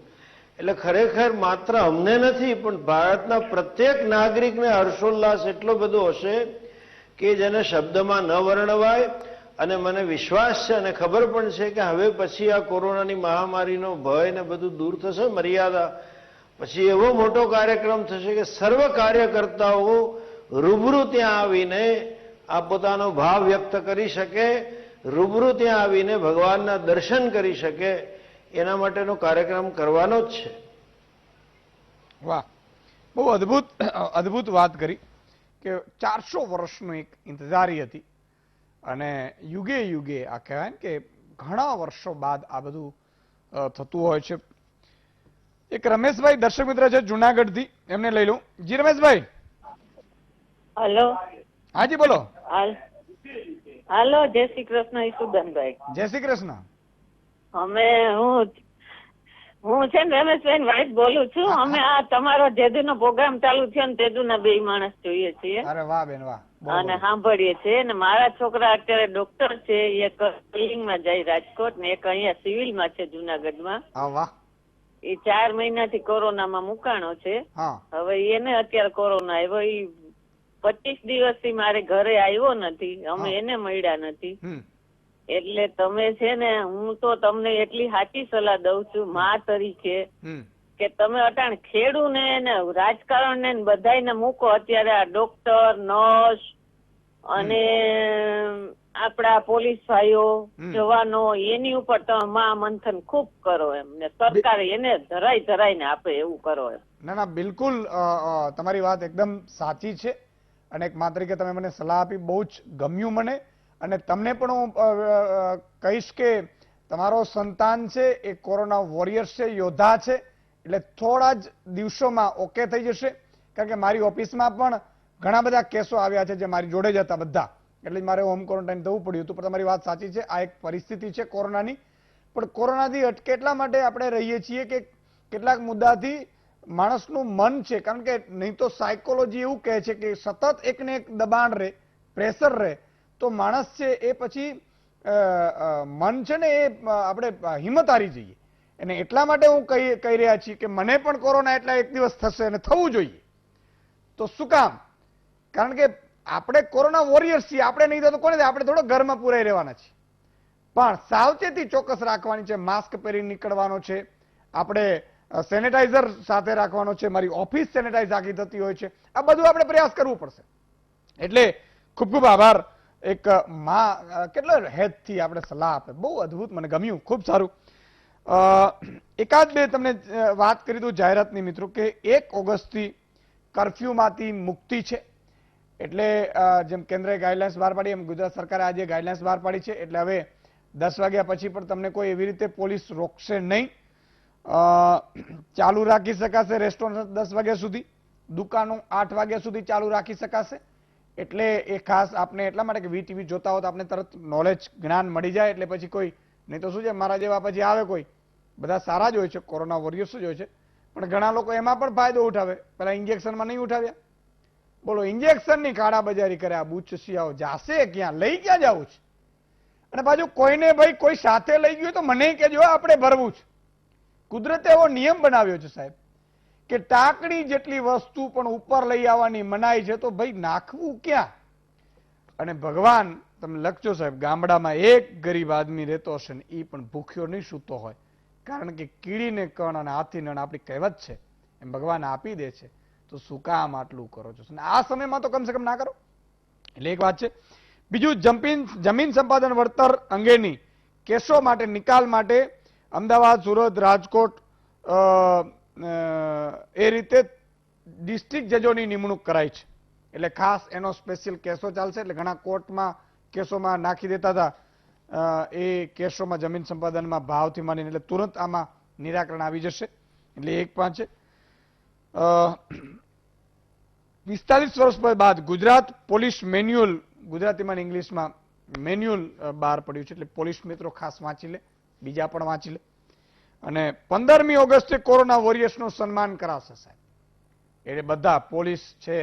એટલે ખરેખર માત્ર અમને નથી પણ ભારતના પ્રત્યેક નાગરિકને હર્ષોલ્લાસ એટલો બધો હશે કે જેને શબ્દમાં ન વર્ણવાય. અને મને વિશ્વાસ છે અને ખબર પણ છે કે હવે પછી આ કોરોનાની મહામારીનો ભય ને બધું દૂર થશે, મર્યાદા પછી એવો મોટો કાર્યક્રમ થશે કે સર્વ કાર્યકર્તાઓ રૂબરૂ ત્યાં આવીને આ પોતાનો ભાવ વ્યક્ત કરી શકે, રૂબરૂ ત્યાં આવીને ભગવાનના દર્શન કરી શકે. એના માટેનો કાર્યક્રમ કરવાનો જ છે. વાહ, બહુ અદ્ભુત વાત કરી કે 400 વર્ષનું એક ઇંતજારી હતી અને યુગે યુગે આ કહેવાય ને કે ઘણા વર્ષો બાદ આ બધું થતું હોય છે. એક રમેશભાઈ દર્શક મિત્ર છે જુનાગઢથી, એમને લઈ લઉં. જી રમેશભાઈ. હેલો. હાજી બોલો. હાલો, જય શ્રી કૃષ્ણ ઈસુદાનભાઈ. જય શ્રી કૃષ્ણ. અમે હું છે ને રમેશભાઈ ની વાઈફ બોલું છું. અમે આ તમારો જેદુનો પ્રોગ્રામ ચાલુ થયો ને તેદુના 2 માણસ જોઈએ છીએ. અરે વાહ બેન વાહ. અને સાંભળીએ છીએ. ને મારા છોકરા અત્યારે ડોક્ટર છે, એક બિલ્ડિંગમાં જાય રાજકોટ ને એક અહીંયા સિવિલમાં છે જુનાગઢમાં. હા વાહ. એ 4 મહિનાથી કોરોનામાં મુકાણો છે. હવે એને અત્યારે કોરોના આવ્યો. એ 25 દિવસથી મારે ઘરે આવ્યો નથી, અમે એને મળ્યા નથી. એટલે તમે છે ને, હું તો તમને એટલી સાચી સલાહ દઉં છું મા તરીકે કે તમે અટાણ ખેડૂને ને રાજકારણ ને બધાને મૂકો. અત્યારે આ ડોક્ટર, નર્સ અને આપડા પોલીસ ભાઈઓ, જવાનો, એની ઉપર તમે મહામંથન ખૂબ કરો એમ, ને સરકાર એને ધરાઈને આપે એવું કરો એમ. ના ના, બિલકુલ તમારી વાત એકદમ સાચી છે. અને એક મા તરીકે તમે મને સલાહ આપી, બહુ જ ગમ્યું મને. અને તમને પણ હું કહીશ કે તમારો સંતાન છે એ કોરોના વોરિયર્સ છે, યોદ્ધા છે, એટલે થોડા જ દિવસોમાં ઓકે થઈ જશે. કારણ કે મારી ઓફિસમાં પણ ઘણા બધા કેસો આવ્યા છે જે મારી જોડે જ હતા બધા, એટલે મારે હોમ ક્વોરન્ટાઇન થવું પડ્યું હતું. પણ તમારી વાત સાચી છે, આ એક પરિસ્થિતિ છે કોરોનાની. પણ કોરોનાથી અટકે એટલા માટે આપણે રહીએ છીએ કે કેટલાક મુદ્દાથી માણસનું મન છે, કારણ કે નહીં તો સાયકોલોજી એવું કહે છે કે સતત એકને એક દબાણ રહે, પ્રેશર રહે, તો માણસ છે એ પછી મન છે ને એ આપણે હિંમત હારી જઈએ. અને એટલા માટે હું કહી રહ્યા છીએ કે મને પણ કોરોના એટલા એક દિવસ થશે અને થવું જોઈએ. તો શું કામ? કારણ કે આપણે કોરોના વોરિયર્સ છીએ. આપણે નહીં તો કોને, આપણે થોડો ઘરમાં પુરાઈ રહેવાના છીએ. પણ સાવચેતી ચોક્કસ રાખવાની છે. માસ્ક પહેરી નીકળવાનો છે, આપણે સેનેટાઈઝર સાથે રાખવાનો છે, મારી ઓફિસ સેનેટાઈઝ આખી થતી હોય છે. આ બધું આપણે પ્રયાસ કરવું પડશે. એટલે ખૂબ ખૂબ આભાર. એક માં કેટલો હેતથી આપણે સલાહ આપે, બહુ અદભુત, મને ગમ્યું, ખૂબ સારું. એકાદ બે તમને વાત કરી દઉં જાહેરાતની મિત્રો, કે 1 ઓગસ્ટથી કર્ફ્યુમાંથી મુક્તિ છે. એટલે જેમ કેન્દ્રએ ગાઈડલાઇન્સ બહાર પાડી એમ ગુજરાત સરકારે આજે ગાઈડલાઇન્સ બહાર પાડી છે. એટલે હવે 10 વાગ્યા પછી પણ તમને કોઈ એવી રીતે પોલીસ રોકશે નહીં. ચાલુ રાખી શકાશે રેસ્ટોરન્ટ 10 વાગ્યા સુધી, દુકાનો 8 વાગ્યા સુધી ચાલુ રાખી શકાશે. એટલે એ ખાસ આપણે એટલા માટે કે વીટીવી જોતા હો તો આપણે તરત નોલેજ, જ્ઞાન મળી જાય. એટલે પછી કોઈ નહીં તો શું છે, મારા જેવા પછી આવે કોઈ, બધા સારા જ હોય છે, કોરોના વોરિયર્સ જ હોય છે, પણ ઘણા લોકો એમાં પણ ફાયદો ઉઠાવે. પેલા ઇન્જેક્શનમાં નહીં ઉઠાવ્યા, બોલો ઇન્જેક્શનની કાળાબજારી કરે આ બુચસિયાઓ, જાશે ક્યાં, લઈ ક્યાં જવું છે? અને પાછું કોઈને ભાઈ કોઈ સાથે લઈ ગયું તો મને કહેજો, આપણે ભરવું છે. કુદરતે એવો નિયમ બનાવ્યો છે સાહેબ કે ટાંકણી જેટલી વસ્તુ પણ ઉપર લઈ આવવાની મનાઈ છે, તો ભાઈ નાખવું ક્યાં? અને ભગવાન, તમે લખજો સાહેબ, ગામડામાં એક ગરીબ આદમી રહેતો હશે ને એ પણ ભૂખ્યો નહીં સૂતો હોય, કારણ કે કીડીને કણ અને હાથી નણ આપણી કહેવત છે એમ ભગવાન આપી દે છે. તો શું કામ આટલું કરો છો? અને આ સમયમાં તો કમસે કમ ના કરો. એટલે એક વાત છે. બીજું, જમીન સંપાદન વળતર અંગેની કેસો માટે નિકાલ માટે અમદાવાદ, સુરત, રાજકોટ એ રીતે ડિસ્ટ્રિક્ટ જજોની નિમણૂક કરાઈ છે. એટલે ખાસ એનો સ્પેશિયલ કેસો ચાલશે. એટલે ઘણા કોર્ટમાં કેસોમાં નાખી દેતા હતા, એ કેસોમાં જમીન સંપાદનમાં ભાવથી માંડીને એટલે તુરંત આમાં નિરાકરણ આવી જશે. એટલે એક પાંચ છે. 45 વર્ષ બાદ ગુજરાત પોલીસ મેન્યુઅલ, ગુજરાતીમાં ઇંગ્લિશમાં મેન્યુઅલ બહાર પડ્યું છે. એટલે પોલીસ મિત્રો ખાસ વાંચી લે, બીજા પણ વાંચી લે. અને 15મી ઓગસ્ટે કોરોના વોરિયર્સનું સન્માન કરાશે સાહેબ. એટલે બધા પોલીસ છે,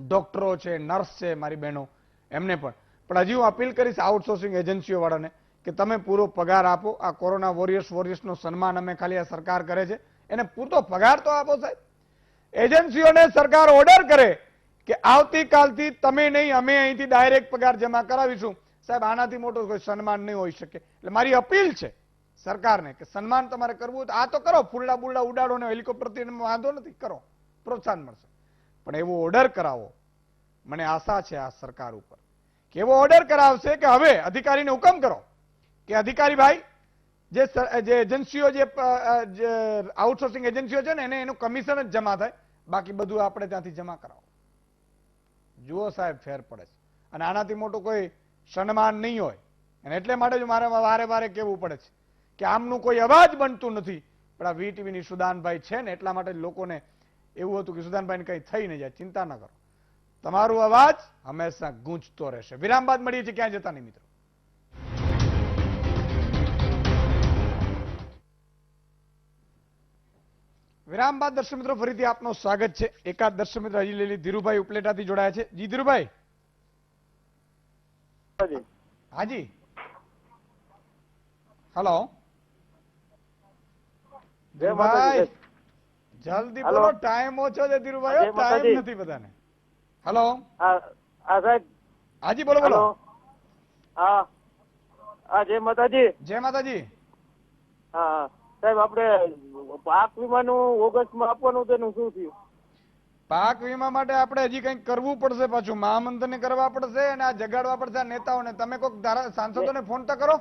ડોક્ટરો છે, નર્સ છે, મારી બહેનો, એમને પણ હજી હું અપીલ કરીશ આઉટસોર્સિંગ એજન્સીઓ વાળાને કે તમે પૂરો પગાર આપો. આ કોરોના વોરિયર્સનું સન્માન અમે ખાલી આ સરકાર કરે છે, એને પૂરતો પગાર તો આપો સાહેબ. એજન્સીઓને સરકાર ઓર્ડર કરે કે આવતીકાલથી તમે નહીં, અમે અહીંથી ડાયરેક્ટ પગાર જમા કરાવીશું. સાહેબ આનાથી મોટો કોઈ સન્માન નહીં હોઈ શકે. એટલે મારી અપીલ છે સરકારને કે સન્માન તમારે કરવું હોય તો આ તો કરો, ફૂલડા બુલડા ઉડાડો ને હેલિકોપ્ટરથી વાંધો નથી, કરો, પ્રોત્સાહન મળશે. પણ એવો ઓર્ડર કરાવો, મને આશા છે આ સરકાર ઉપર કે એવો ઓર્ડર કરાવશે કે હવે અધિકારીને હુકમ કરો કે અધિકારી ભાઈ, જે એજન્સીઓ, જે આઉટસોર્સિંગ એજન્સીઓ છે ને એને એનું કમિશન જ જમા થાય, બાકી બધું આપણે ત્યાંથી જમા કરાવો. જુઓ સાહેબ ફેર પડે છે. અને આનાથી મોટું કોઈ સન્માન નહીં હોય. અને એટલે માટે જ મારે વારે વારે કહેવું પડે છે કે આમનું કોઈ અવાજ બનતું નથી. પણ આ વીટીવીની સુદાનભાઈ છે ને એટલા માટે લોકોને એવું હતું કે સુદાનભાઈને કંઈ થઈ નહીં જાય, ચિંતા ન કરો, તમારો અવાજ હંમેશા ગૂંજતો રહેશે. વિરામ બાદ મળીએ છીએ, ક્યાં જતા નહીં મિત્રો. વિરામ બાદ દર્શક મિત્રો ફરીથી આપનું સ્વાગત છે. એકાદ દર્શક મિત્ર હજી લેલી ધીરુભાઈ ઉપલેટાથી જોડાયા છે. જી ધીરુભાઈ. હાજી, હલો ધીરુભાઈ, જલ્દી બોલો, ટાઈમ ઓછો છે ધીરુભાઈ, ટાઈમ નથી બધાને. હલો સાહેબ. હાજી બોલો બોલો. હા, જય માતાજી. જય માતાજી. હા, સાહેબ આપણે પાક વીમાનું ઓગસ્ટમાં આપવાનું તેનું શું થયું? પાક વીમા માટે આપણે હજી કંઈક કરવું પડશે, પાછું મહામંત્રને કરવા પડશે અને આ જગાડવા પડશે આ નેતાઓને. તમે કોઈક સાંસદોને ફોન તો કરો,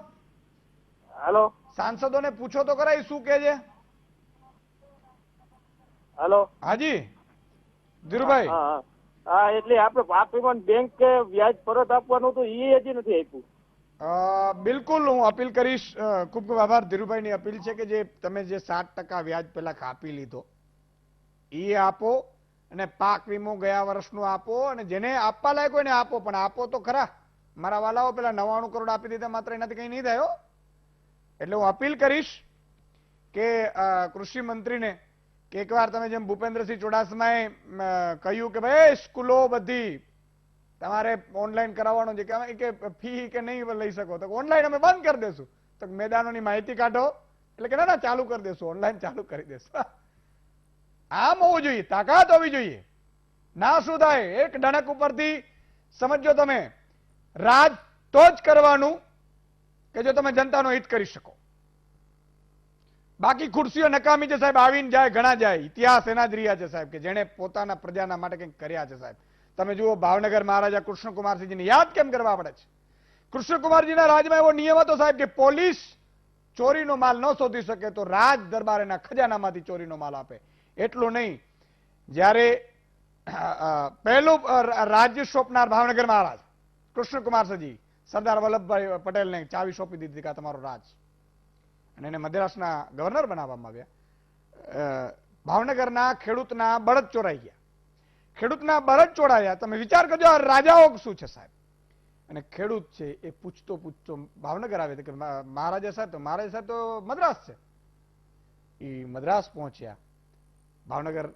હાલો સાંસદોને પૂછો તો ખરા એ શું કે છે. હાલો હાજી ધીરુભાઈ, હા હા હા, એટલે આપણે પાક વીમાનું બેંક કે વ્યાજ પરત આપવાનું હતું એ હજી નથી આપ્યું. બિલકુલ હું અપીલ કરીશ. ખૂબ ખૂબ આભાર. ધીરુભાઈની અપીલ છે કે જે તમે જે 7% વ્યાજ પેલા કાપી લીધો એ આપો અને પાક વીમો ગયા વર્ષનો આપો અને જેને આપવા લાયક હોય એને આપો, પણ આપો તો ખરા. મારા વાલાઓ પેલા 99 કરોડ આપી દીધા માત્ર એનાથી કઈ નહીં થયો. એટલે હું અપીલ કરીશ કે કૃષિ મંત્રીને કે એકવાર તમે જેમ ભૂપેન્દ્રસિંહ ચુડાસમાએ કહ્યું કે ભાઈ સ્કૂલો બધી તમારે ઓનલાઈન કરાવવાનો છે કે ફી કે નહીં લઈ શકો, તો ઓનલાઈન અમે બંધ કરી દેશું. તો મેદાનોની માહિતી કાઢો એટલે કે ના ના ચાલુ કરી દેશું, ઓનલાઈન ચાલુ કરી દેશું. આમ હોવું જોઈએ, તાકાત હોવી જોઈએ. ના શું થાય, એક ડણક ઉપરથી સમજો તમે રાજ તો જ કરવાનું કે જો તમે જનતાનો હિત કરી શકો. બાકી ખુરશીઓ નકામી છે સાહેબ, આવીને જાય ઘણા જાય. ઇતિહાસ એના જ રહ્યા છે સાહેબ કે જેણે પોતાના પ્રજાના માટે કંઈક કર્યા છે સાહેબ. તમે જુઓ ભાવનગર મહારાજા કૃષ્ણકુમારસિંહજીને યાદ કેમ કરવા પડે છે. કૃષ્ણકુમારજીના રાજમાં એવો નિયમ હતો સાહેબ કે પોલીસ ચોરીનો માલ ન શોધી શકે તો રાજ દરબાર એના ખજાનામાંથી ચોરીનો માલ આપે. એટલું નહીં, જ્યારે પહેલું રાજ્ય સોંપનાર ભાવનગર મહારાજ કૃષ્ણકુમારસિંહજી સરદાર વલ્લભભાઈ પટેલને ચાવી સોંપી દીધી કે તમારો રાજ, અને એને મદ્રાસના ગવર્નર બનાવવામાં આવ્યા. ભાવનગરના ખેડૂતના બળદ ચોરાઈ ગયા, ખેડૂતના બળદ ચોરાયા. તમે વિચાર કરજો આ રાજાઓ શું છે સાહેબ. અને ખેડૂત છે એ પૂછતો પૂછતો ભાવનગર આવે કે મહારાજા સાહેબ તો મદ્રાસ છે. એ મદ્રાસ પહોંચ્યા. ભાવનગર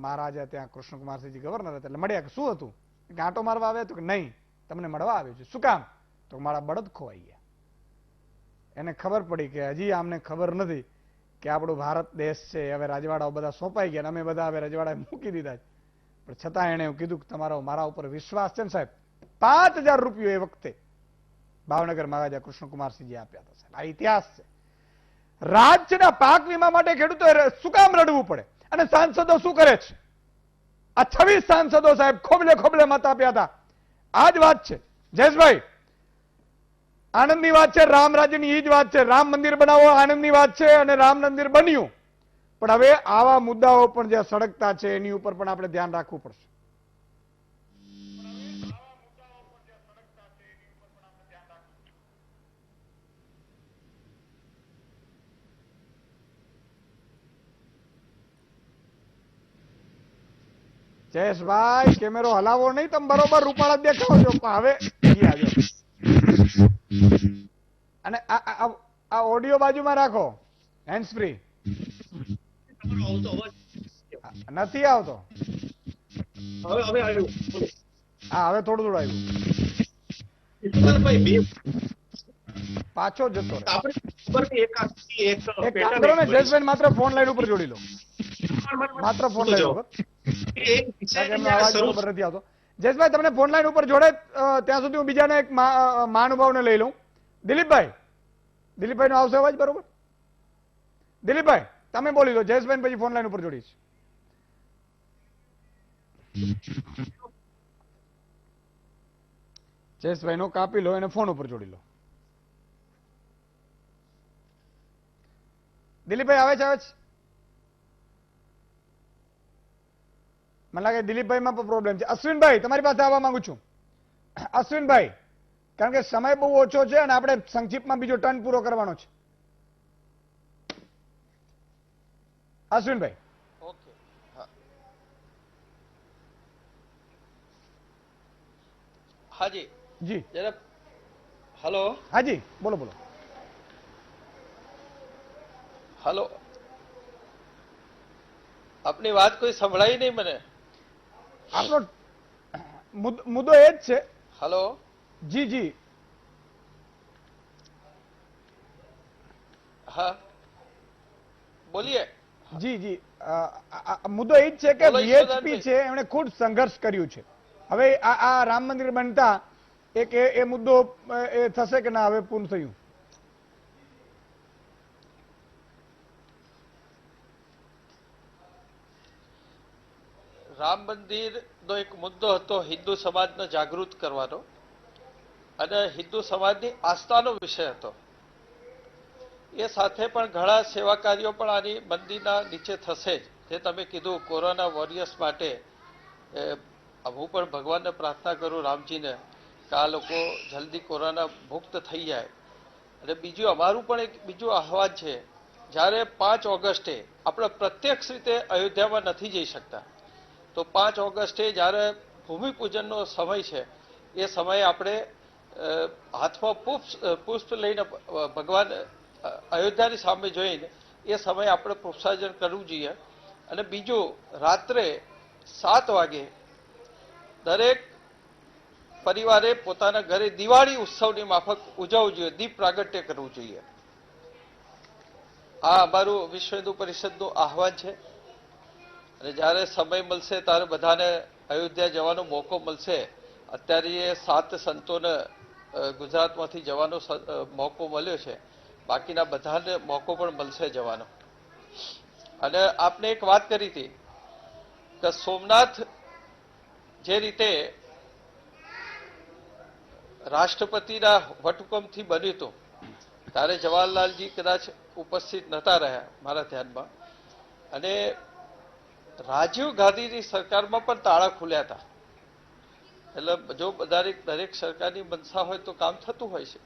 મહારાજા ત્યાં કૃષ્ણકુમારસિંહજી ગવર્નર હતા એટલે મળ્યા કે શું હતું, કે આંટો મારવા આવ્યા તો કે નહીં તમને મળવા આવ્યો છે. શું કામ? તો મારા બળદ ખોવાઈ ગયા. એને ખબર પડી કે હજી આમને ખબર નથી કે આપણો ભારત દેશ છે, હવે રજવાડાઓ બધા સોંપાઈ ગયા, અમે બધા હવે રજવાડા મૂકી દીધા છે. પણ છતાં એને એવું કીધું કે તમારો મારા ઉપર વિશ્વાસ છે ને સાહેબ. 5000 રૂપિયા એ વખતે ભાવનગર મહારાજા કૃષ્ણકુમારસિંહજી આપ્યા હતા સાહેબ. આ ઇતિહાસ છે. રાજ છે ને પાક વીમા માટે ખેડૂતો શું કામ રડવું પડે? અને સાંસદો શું કરે છે? આ 26 સાંસદો સાહેબ ખોબલે ખોબલે મત આપ્યા હતા. આ જ વાત છે જયેશભાઈ, આનંદની વાત છે. રામ રાજ્યની એ જ વાત છે. રામ મંદિર બનાવો આનંદની વાત છે અને રામ મંદિર બન્યું. પણ હવે આવા મુદ્દાઓ પણ જે સળગતા છે એની ઉપર પણ આપણે ધ્યાન રાખવું પડશે. જયેશભાઈ કેમેરો હલાવો નહીં, તમે બરોબર રૂપાળા દેખાવ છો. હવે અને આ ઓડિયો બાજુમાં રાખો, હેન્ડ ફ્રી. નથી આવતો. હા હવે થોડું થોડું આવ્યું. પાછો જતો રહે. એક કામ કરો ને જયેશભાઈ, માત્ર ફોન લાઈન ઉપર જોડી લો, માત્ર ફોન લાઈન ઉપર. નથી આવતો. જયેશભાઈ તમને ફોન લાઈન ઉપર જોડે ત્યાં સુધી હું બીજાને એક મહાનુભાવને લઈ લઉં. દિલીપભાઈ નો આવશે અવાજ બરોબર? દિલીપભાઈ તમે બોલી દો, જયેશભાઈ પછી ફોન લાઈન ઉપર જોડીશ. જયેશભાઈ નો કાપી લો, એને ફોન ઉપર જોડી લો. દિલીપભાઈ આવે છે? મને લાગે દિલીપભાઈમાં પણ પ્રોબ્લેમ છે. અશ્વિનભાઈ તમારી પાસે આવવા માંગુ છું. અશ્વિનભાઈ, કારણ કે સમય બહુ ઓછો છે અને આપણે સંક્ષિપ્તમાં બીજો ટર્ન પૂરો કરવાનો છે. અશ્વિનભાઈ ઓકે. હાજી જી. જરા હલો. હાજી બોલો બોલો. હલો, આપની વાત કોઈ સંભળાઈ નહીં મને. આપણો મુદ્દો એ જ છે. હલો જી જી. હા બોલીએ. જી જી. મુદ્દો એ જ છે કે વીએચપી છે એમણે ખૂબ સંઘર્ષ કર્યું છે. હવે આ રામ મંદિર બનતા એક એ મુદ્દો એ થશે કે ના હવે પૂર્ણ થયું? રામ મંદિરનો એક મુદ્દો હતો હિન્દુ સમાજને જાગૃત કરવાનો અને હિન્દુ સમાજની આસ્થાનો વિષય હતો. એ સાથે પણ ઘણા સેવા કાર્યો પણ આની મંદિરના નીચે થશે જ. જે તમે કીધું કોરોના વોરિયર્સ માટે હું પણ ભગવાનને પ્રાર્થના કરું રામજીને કે આ લોકો જલ્દી કોરોના મુક્ત થઈ જાય. અને બીજું અમારું પણ એક બીજું આહવાન છે, જ્યારે 5 ઓગસ્ટે આપણે પ્રત્યક્ષ રીતે અયોધ્યામાં નથી જઈ શકતા, તો 5 ઓગસ્ટે જ્યારે ભૂમિપૂજનનો સમય છે એ સમયે આપણે હાથમાં પુષ્પ લઈને ભગવાન અયોધ્યાની સામે જોઈને એ સમયે આપણે પુષ્પાર્જન કરવું જોઈએ. અને બીજું, રાત્રે 7 વાગે દરેક પરિવારે પોતાના ઘરે દિવાળી ઉત્સવની માફક ઉજવવું જોઈએ, દીપ પ્રાગટ્ય કરવું જોઈએ. આ અમારું વિશ્વ હિન્દુ પરિષદનું આહવાન છે. અને જ્યારે સમય મળશે ત્યારે બધાને અયોધ્યા જવાનો મોકો મળશે. અત્યારે એ 7 સંતોને ગુજરાતમાંથી જવાનો મોકો મળ્યો છે, બાકીના બધાને મોકો પણ મળશે જવાનો. અને આપને એક વાત કરી હતી કે સોમનાથ જે રીતે રાષ્ટ્રપતિના વટહુકમથી બન્યું હતું, ત્યારે જવાહરલાલજી કદાચ ઉપસ્થિત નહોતા રહ્યા મારા ધ્યાનમાં, અને રાજીવ ગાંધીની સરકારમાં પણ તાળા ખુલ્યા હતા. એટલે જો દરેક સરકારની મનસા હોય તો કામ થતું હોય છે.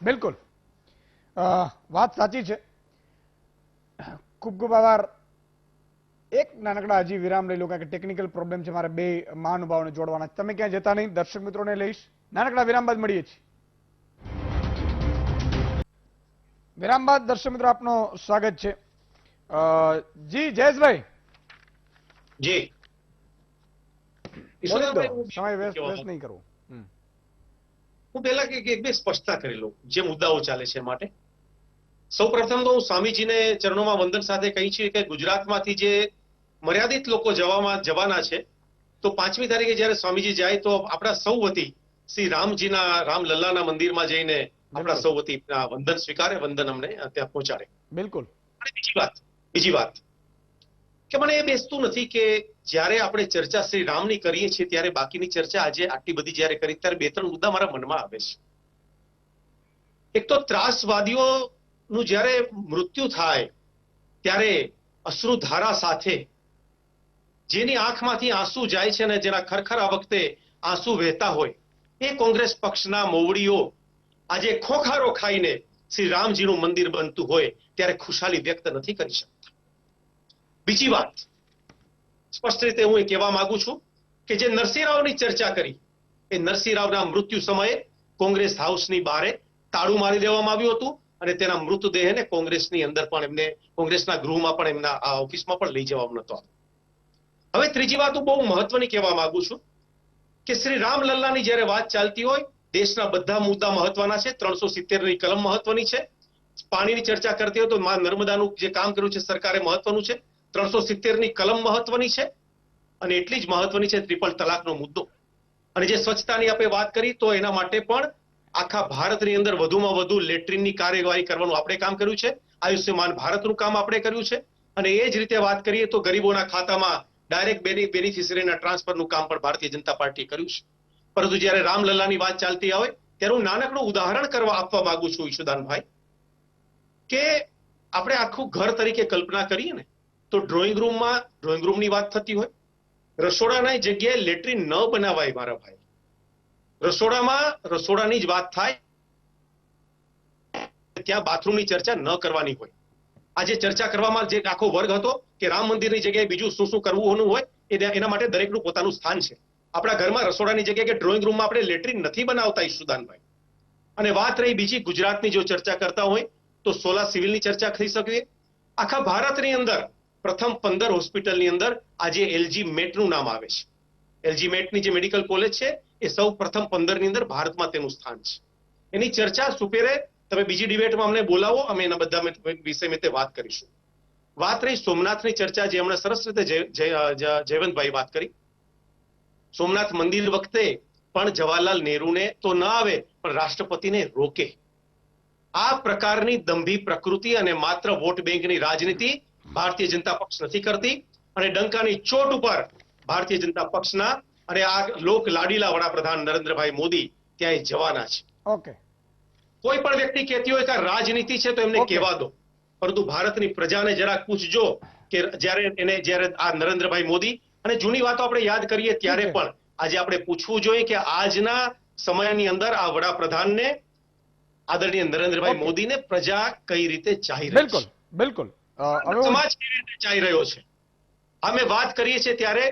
બિલકુલ વાત સાચી છે. ખૂબ ખૂબ આભાર. એક નાનકડા હજી વિરામ લઈ લો, કારણ કે ટેકનિકલ પ્રોબ્લેમ છે, મારે 2 મહાનુભાવોને જોડવાના છે. તમે ક્યાં જતા નહીં, દર્શક મિત્રોને લઈશ. નાનકડા વિરામ બાદ મળીએ છીએ. વિરામ બાદ દર્શક મિત્રો આપનું સ્વાગત છે. જી જયેશભાઈ. જી સમય વેસ્ટ નહીં કરવો. હું પહેલા એક બે સ્પષ્ટતા કરી લઉં જે મુદ્દાઓ ચાલે છે માટે. સૌ પ્રથમ તો હું સ્વામીજીને ચરણોમાં વંદન સાથે કહી છે કે ગુજરાતમાંથી જે મર્યાદિત લોકો જવાના છે, તો 5મી તારીખે જયારે સ્વામીજી જાય તો આપણા સૌ વતી શ્રી રામજીના રામલલ્લાના મંદિરમાં જઈને આપણા સૌ વતી વંદન સ્વીકારે, વંદન અમને ત્યાં પહોંચાડે. બિલકુલ. અને બીજી વાત કે મને એ બેસતું નથી કે જ્યારે આપણે ચર્ચા શ્રી રામની કરીએ છીએ ત્યારે બાકીની ચર્ચા આજે આટલી બધી જ્યારે કરી ત્યારે 2-3 મુદ્દા મારા મનમાં આવે છે. એક તો ત્રાસવાદીઓનું જ્યારે મૃત્યુ થાય ત્યારે અશ્રુધારા સાથે જેની આંખમાંથી આંસુ જાય છે અને જેના ખરખર આ વખતે આંસુ વહેતા હોય, એ કોંગ્રેસ પક્ષના મોવડીઓ આજે ખોખારો ખાઈને શ્રી રામજીનું મંદિર બનતું હોય ત્યારે ખુશાલી વ્યક્ત નથી કરી શકતા. બીજી વાત સ્પષ્ટ રીતે હું એ કહેવા માંગુ છું કે જે નરસિંહરાવની ચર્ચા કરી, એ નરસિંહરાવના મૃત્યુ સમયે કોંગ્રેસ હાઉસની બહારે તાળું મારી દેવામાં આવ્યું હતું અને તેના મૃતદેહને કોંગ્રેસની અંદર પણ એમને કોંગ્રેસના ગૃહમાં પણ એમના આ ઓફિસમાં પણ લઈ જવામાં નતો આવ્યો. હવે ત્રીજી વાત હું બહુ મહત્વની કહેવા માંગુ છું કે શ્રી રામલલ્લાની જ્યારે વાત ચાલતી હોય, દેશના બધા મુદ્દા મહત્વના છે. 370ની કલમ મહત્વની છે. પાણીની ચર્ચા કરતી હોય તો નર્મદાનું જે કામ કર્યું છે સરકારે મહત્વનું છે. 370ની કલમ મહત્વની છે અને એટલી જ મહત્વની છે ટ્રિપલ તલાકનો મુદ્દો. અને જે સ્વચ્છતાની આપણે વાત કરી તો એના માટે પણ આખા ભારતની અંદર વધુમાં વધુ લેટ્રિનની કાર્યવાહી કરવાનું આપણે કામ કર્યું છે. આયુષ્યમાન ભારતનું કામ આપણે કર્યું છે. અને એ જ રીતે વાત કરીએ તો ગરીબોના ખાતામાં ડાયરેક્ટ બેનિફિશરીના ટ્રાન્સફરનું કામ પણ ભારતીય જનતા પાર્ટીએ કર્યું છે. પરંતુ જ્યારે રામલલ્લાની વાત ચાલતી આવે ત્યારે હું નાનકડું ઉદાહરણ આપવા માંગુ છું ઈશુદાનભાઈ, કે આપણે આખું ઘર તરીકે કલ્પના કરીએ ને તો ડ્રોઈંગ રૂમની વાત થતી હોય, રસોડાની જગ્યાએ લેટ્રિન ન બનાવાય મારા ભાઈ. રસોડામાં રસોડાની જ વાત થાય, ત્યાં બાથરૂમની ચર્ચા ન કરવાની હોય. આજે ચર્ચા કરવામાં જે આખો વર્ગ હતો કે રામ મંદિરની જગ્યાએ બીજું શું શું કરવું હોય એના માટે દરેકનું પોતાનું સ્થાન છે. આપણા ઘરમાં રસોડાની જગ્યાએ કે ડ્રોઈંગ રૂમમાં આપણે લેટ્રિન નથી બનાવતા ઈશુદાનભાઈ. અને વાત રહી બીજી ગુજરાતની જો ચર્ચા કરતા હોય તો 16 સિવિલની ચર્ચા થઈ શકે. આખા ભારતની અંદર પ્રથમ 15 હોસ્પિટલની અંદર આજે એલજી મેટનું નામ આવે છે. એલજી મેટની જે મેડિકલ કોલેજ છે એ સૌ પ્રથમ 15 ની અંદર ભારતમાં તેનું સ્થાન છે. એની ચર્ચા સુપેરે તમે બીજી ડિબેટમાં અમને બોલાવો, અમે એના બધા વિષય મેં વાત કરીશું. વાત રહી સોમનાથની ચર્ચા, જે હમણાં સરસ રીતે જયવંતભાઈ વાત કરી. સોમનાથ મંદિર વખતે પણ જવાહરલાલ નહેરુને તો ન આવે પણ રાષ્ટ્રપતિને રોકે. આ પ્રકારની દંભી પ્રકૃતિ અને માત્ર વોટ બેંકની રાજનીતિ ભારતીય જનતા પક્ષ નથી કરતી અને ડંકાની ચોટ ઉપર ભારતીય જનતા પક્ષના અને આ લોક લાડીલા વડાપ્રધાન નરેન્દ્રભાઈ મોદી ત્યાં જવાના છે. ઓકે, કોઈ પણ વ્યક્તિ કહેતી હોય કે આ રાજનીતિ છે તો એમને ઓકે. કહેવા દો, પરંતુ ભારતની પ્રજાને જરાક પૂછજો કે જ્યારે આ નરેન્દ્રભાઈ મોદી અને જૂની વાતો આપણે યાદ કરીએ ત્યારે ઓકે. પણ આજે આપણે પૂછવું જોઈએ કે આજના સમયની અંદર આ વડાપ્રધાનને આદરણીય નરેન્દ્રભાઈ ઓકે. મોદીને પ્રજા કઈ રીતે ચાહી રહી બિલકુલ છે, બિલકુલ. હવે હું- સમાજ કેવી રીતે ચાહી રહ્યો છે. અમે વાત કરીએ છીએ ત્યારે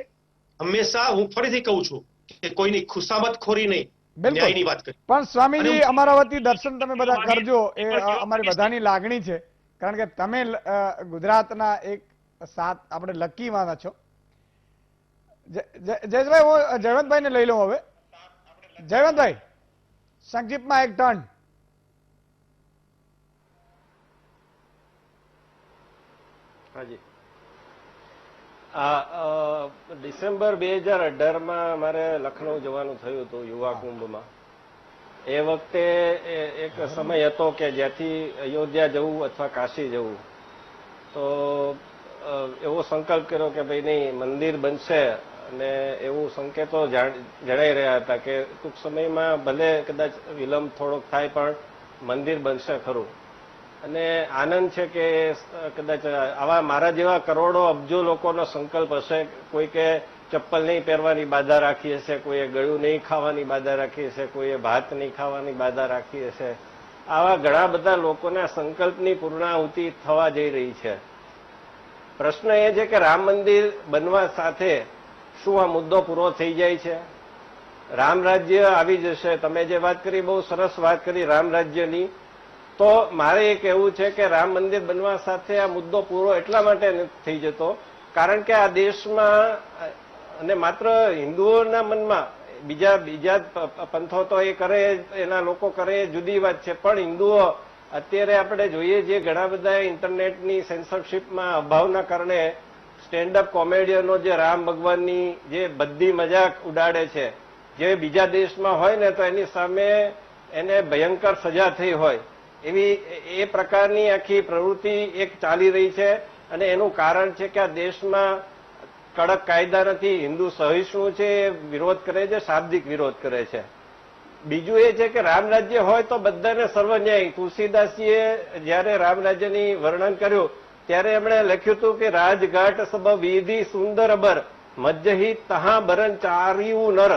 હંમેશા હું ફરીથી કહું છું કે કોઈની ખુશામતખોરી નહીં, બિલકુલ. ન્યાયની વાત કરી. પણ સ્વામીજી, અને હું- અમારા વતી દર્શન તમે બધા મારી- કરજો, એ પણ અમારી બધાની લાગણી છે, કારણ કે તમે ગુજરાતના એક સાથ આપણે લકીવાના છો. જયેશભાઈ, હું જયવંતભાઈને લઈ લઉં હવે. જયવંતભાઈ, સંક્ષિપ્તમાં એક ટર્ન. હાજી, આ ડિસેમ્બર 2018માં મારે લખનઉ જવાનું થયું હતું યુવા કુંભમાં. એ વખતે એક સમય હતો કે જ્યાંથી અયોધ્યા જવું અથવા કાશી જવું, તો એવો સંકલ્પ કર્યો કે ભાઈ નહીં, મંદિર બનશે, અને એવું સંકેતો જણાઈ રહ્યા હતા કે ટૂંક સમયમાં ભલે કદાચ વિલંબ થોડોક થાય પણ મંદિર બનશે ખરું. અને આનંદ છે કે કદાચ આવા મારા જેવા કરોડો અબજો લોકોનો સંકલ્પ હશે. કોઈકે ચપ્પલ નહીં પહેરવાની બાધા રાખી હશે, કોઈએ ગળ્યું નહીં ખાવાની બાધા રાખી હશે, કોઈએ ભાત નહીં ખાવાની બાધા રાખી હશે. આવા ઘણા બધા લોકોના સંકલ્પની પૂર્ણાહુતિ થવા જઈ રહી છે. પ્રશ્ન એ છે કે રામ મંદિર બનવા સાથે શું આ મુદ્દો પૂરો થઈ જાય છે? રામ રાજ્ય આવી જશે. તમે જે વાત કરી, બહુ સરસ વાત કરી રામ રાજ્યની. તો મારે એ કહેવું છે કે રામ મંદિર બનવા સાથે આ મુદ્દો પૂરો એટલા માટે નથી થઈ જતો કારણ કે આ દેશમાં અને માત્ર હિન્દુઓના મનમાં, બીજા પંથો તો એ કરે, એના લોકો કરે, એ જુદી વાત છે, પણ હિન્દુઓ અત્યારે આપણે જોઈએ જે ઘણા બધા ઇન્ટરનેટની સેન્સરશિપમાં અભાવના કારણે સ્ટેન્ડઅપ કોમેડિયનો જે રામ ભગવાનની જે બધી મજાક ઉડાડે છે, જે બીજા દેશમાં હોય ને તો એની સામે એને ભયંકર સજા થઈ હોય એવી એ પ્રકારની આખી પ્રવૃત્તિ એક ચાલી રહી છે. અને એનું કારણ છે કે આ દેશમાં કડક કાયદા નથી. હિન્દુ સહિષ્ણુ છે, એ વિરોધ કરે છે, શાબ્દિક વિરોધ કરે છે. બીજું એ છે કે રામ રાજ્ય હોય તો બધાને સર્વન્યાયી. તુલસીદાસજીએ જયારે રામ રાજ્યની વર્ણન કર્યું ત્યારે એમણે લખ્યું હતું કે રાજઘાટ સબ વિધિ સુંદર અબર મજ્જહી તહા બરન ચાર્યું નર.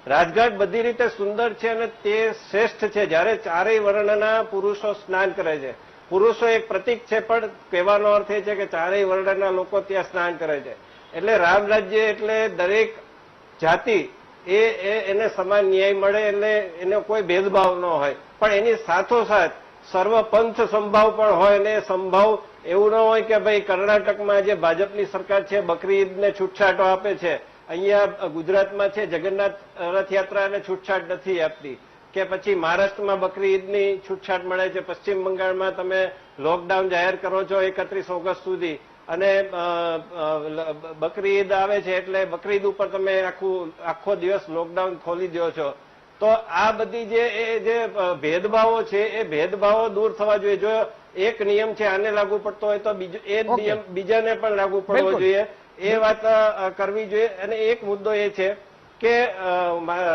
રાજઘાટ બધી રીતે સુંદર છે અને તે શ્રેષ્ઠ છે જ્યારે ચારેય વર્ણના પુરુષો સ્નાન કરે છે. પુરુષો એક પ્રતીક છે, પણ કહેવાનો અર્થ એ છે કે ચારેય વર્ણના લોકો ત્યાં સ્નાન કરે છે. એટલે રામ રાજ્ય એટલે દરેક જાતિ એને સમાન ન્યાય મળે, એટલે એનો કોઈ ભેદભાવ ન હોય, પણ એની સાથોસાથ સર્વ પંથ સંભાવ પણ હોય. અને સંભાવ એવું ન હોય કે ભાઈ કર્ણાટકમાં જે ભાજપની સરકાર છે બકરી ઈદને છૂટછાટો આપે છે, અહીંયા ગુજરાતમાં છે જગન્નાથ રથયાત્રાને છૂટછાટ નથી આપતી, કે પછી મહારાષ્ટ્રમાં બકરી ઈદની છૂટછાટ મળે છે, પશ્ચિમ બંગાળમાં તમે લોકડાઉન જાહેર કરો છો 31 ઓગસ્ટ સુધી, અને બકરી ઈદ આવે છે એટલે બકરી ઈદ ઉપર તમે આખો દિવસ લોકડાઉન ખોલી દો છો. તો આ બધી જે ભેદભાવો છે એ ભેદભાવો દૂર થવા જોઈએ. જો એક નિયમ છે આને લાગુ પડતો હોય તો બીજો એ જ નિયમ બીજાને પણ લાગુ પડવો જોઈએ, એ વાત કરવી જોઈએ. અને એક મુદ્દો એ છે કે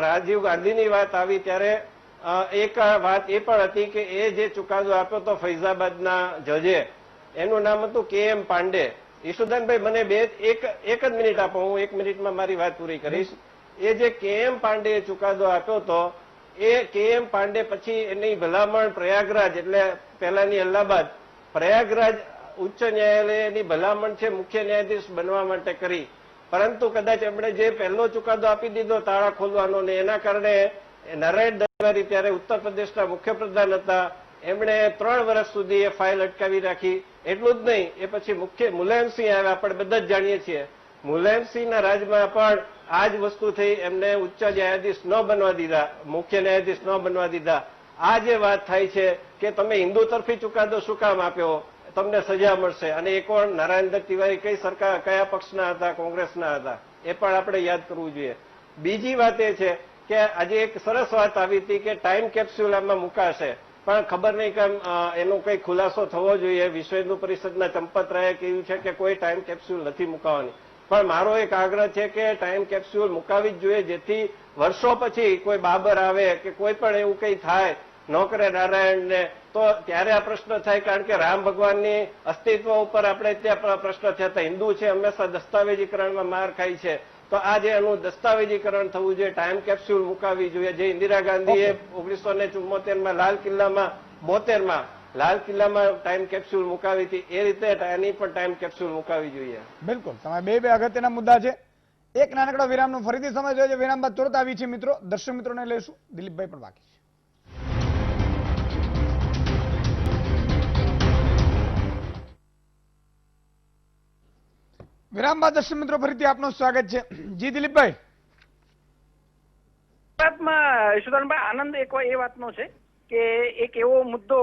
રાજીવ ગાંધીની વાત આવી ત્યારે એક વાત એ પણ હતી કે એ જે ચુકાદો આપ્યો તો ફૈઝાબાદના જજે, એનું નામ હતું KM પાંડે. ઈશુદાનભાઈ મને એક જ મિનિટ આપો, હું 1 મિનિટમાં મારી વાત પૂરી કરીશ. એ જે KM પાંડે ચુકાદો આપ્યો હતો, એ KM પાંડે પછી એની ભલામણ પ્રયાગરાજ, એટલે પહેલાની અલ્હાબાદ, પ્રયાગરાજ ઉચ્ચ ન્યાયાલયની ભલામણ છે મુખ્ય ન્યાયાધીશ બનવા માટે કરી. પરંતુ કદાચ એમણે જે પહેલો ચુકાદો આપી દીધો તાળા ખોલવાનો, ને એના કારણે નારાયણ દત્તાત્રેય ત્યારે ઉત્તર પ્રદેશના મુખ્યપ્રધાન હતા, એમણે 3 વર્ષ સુધી એ ફાઇલ અટકાવી રાખી. એટલું જ નહીં, એ પછી મુખ્ય મુલાયમસિંહ આવ્યા, આપણે બધા જ જાણીએ છીએ. મુલાયમસિંહના રાજમાં પણ આ જ વસ્તુ થઈ, એમને ઉચ્ચ ન્યાયાધીશ ન બનવા દીધા, મુખ્ય ન્યાયાધીશ ન બનવા દીધા. આ જે વાત થાય છે કે તમે હિન્દુ તરફી ચુકાદો શું કામ આપ્યો, તમને સજા મળશે. અને એ કોણ? નારાયણ દત્ત તિવારી કઈ સરકાર, કયા પક્ષના હતા? કોંગ્રેસના હતા. એ પણ આપણે યાદ કરવું જોઈએ. બીજી વાત એ છે કે આજે એક સરસ વાત આવી હતી કે ટાઈમ કેપ્સ્યુલ આમાં મુકાશે. પણ ખબર નહીં કેમ એનો કઈ ખુલાસો થવો જોઈએ. વિશ્વ હિન્દુ પરિષદના ચંપતરાયે કહ્યું છે કે કોઈ ટાઈમ કેપ્સ્યુલ નથી મુકાવાની, પણ મારો એક આગ્રહ છે કે ટાઈમ કેપ્સ્યુલ મુકાવી જ જોઈએ, જેથી વર્ષો પછી કોઈ બાબર આવે કે કોઈ પણ એવું કઈ થાય નોકરે નારાયણને, તો ત્યારે આ પ્રશ્ન થાય. કારણ કે રામ ભગવાનની અસ્તિત્વ ઉપર આપણે ત્યાં પ્રશ્ન થયા હતા. હિન્દુ છે હંમેશા દસ્તાવેજીકરણમાં માર ખાય છે, તો આ જે એનું દસ્તાવેજીકરણ થવું જોઈએ, ટાઈમ કેપ્સ્યુલ મુકાવી જોઈએ. જે ઇન્દિરા ગાંધીએ 1974માં લાલ કિલ્લામાં 72માં લાલ કિલ્લામાં ટાઈમ કેપ્સ્યુલ મુકાવી હતી, એ રીતે એની પણ ટાઈમ કેપ્સ્યુલ મુકાવી જોઈએ. બિલકુલ, તમારે બે અગત્યના મુદ્દા છે. એક નાનકડો વિરામનો ફરીથી સમય જોઈએ છે. વિરામ બાદ તુરંત આવી છે મિત્રો, દર્શક મિત્રોને લઈશું. દિલીપભાઈ પણ બાકી છે. વિરામ બાદ દર્શક મિત્રો ફરીથી આપનું સ્વાગત છે. જી દિલીપભાઈ. વાતમાં યશુદાનભાઈ આનંદ એક એ વાતનો છે કે એક એવો મુદ્દો